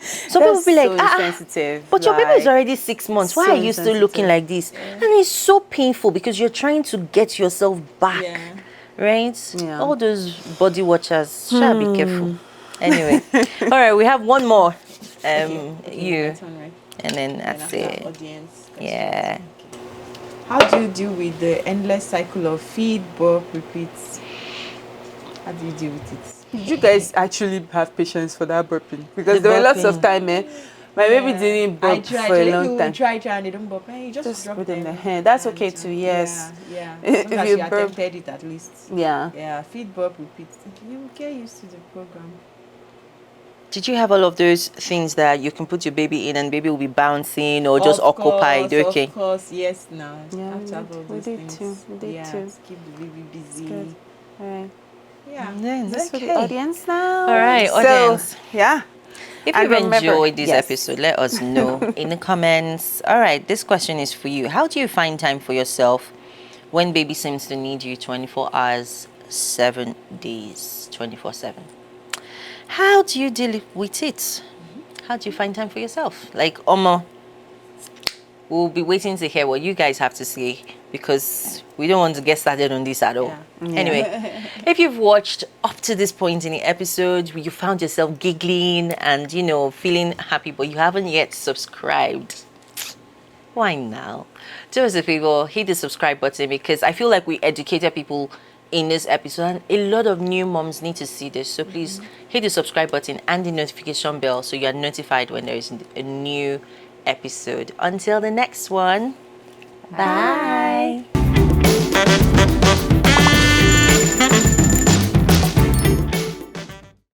Some people be like, sensitive. But your baby is already 6 months. Why are you still looking like this? And it's so painful because you're trying to get yourself back. Right? Yeah. All those body watchers, shall be careful. Anyway, all right, we have one more. You, and then that's it. Audience. Yeah. How do you deal with the endless cycle of feed, burp, repeats? How do you deal with it? Did you guys actually have patience for that burping? Because there were lots of time, my baby didn't burp for a long time. Try and they don't burp. You just drop put them in the hand. That's okay too, yes. Yeah. If If you you burp, attempted it at least. yeah. Yeah, feed, burp, repeat. You get used to the program. Did you have all of those things that you can put your baby in and baby will be bouncing or just Of occupied? course, Okay. Of course, yes. Now, Yeah, have to have all we those did things. too. We did yeah, too. to keep the baby busy. Good. All right. Yeah. Then, This for the okay. audience now. All right, So, audience. yeah. If And you've remember, enjoyed this yes. episode, let us know in the comments. All right, this question is for you. How do you find time for yourself when baby seems to need you 24 hours, 7 days, 24/7? How do you deal with it? How do you find time for yourself? Like, Omo, we'll be waiting to hear what you guys have to say because we don't want to get started on this at all. Yeah. Anyway, if you've watched up to this point in the episode where you found yourself giggling and, feeling happy, but you haven't yet subscribed, why now? Do us a favor, hit the subscribe button because I feel like we educated people in this episode and a lot of new moms need to see this. So please hit the subscribe button and the notification bell so you are notified when there is a new episode. Until the next one, bye.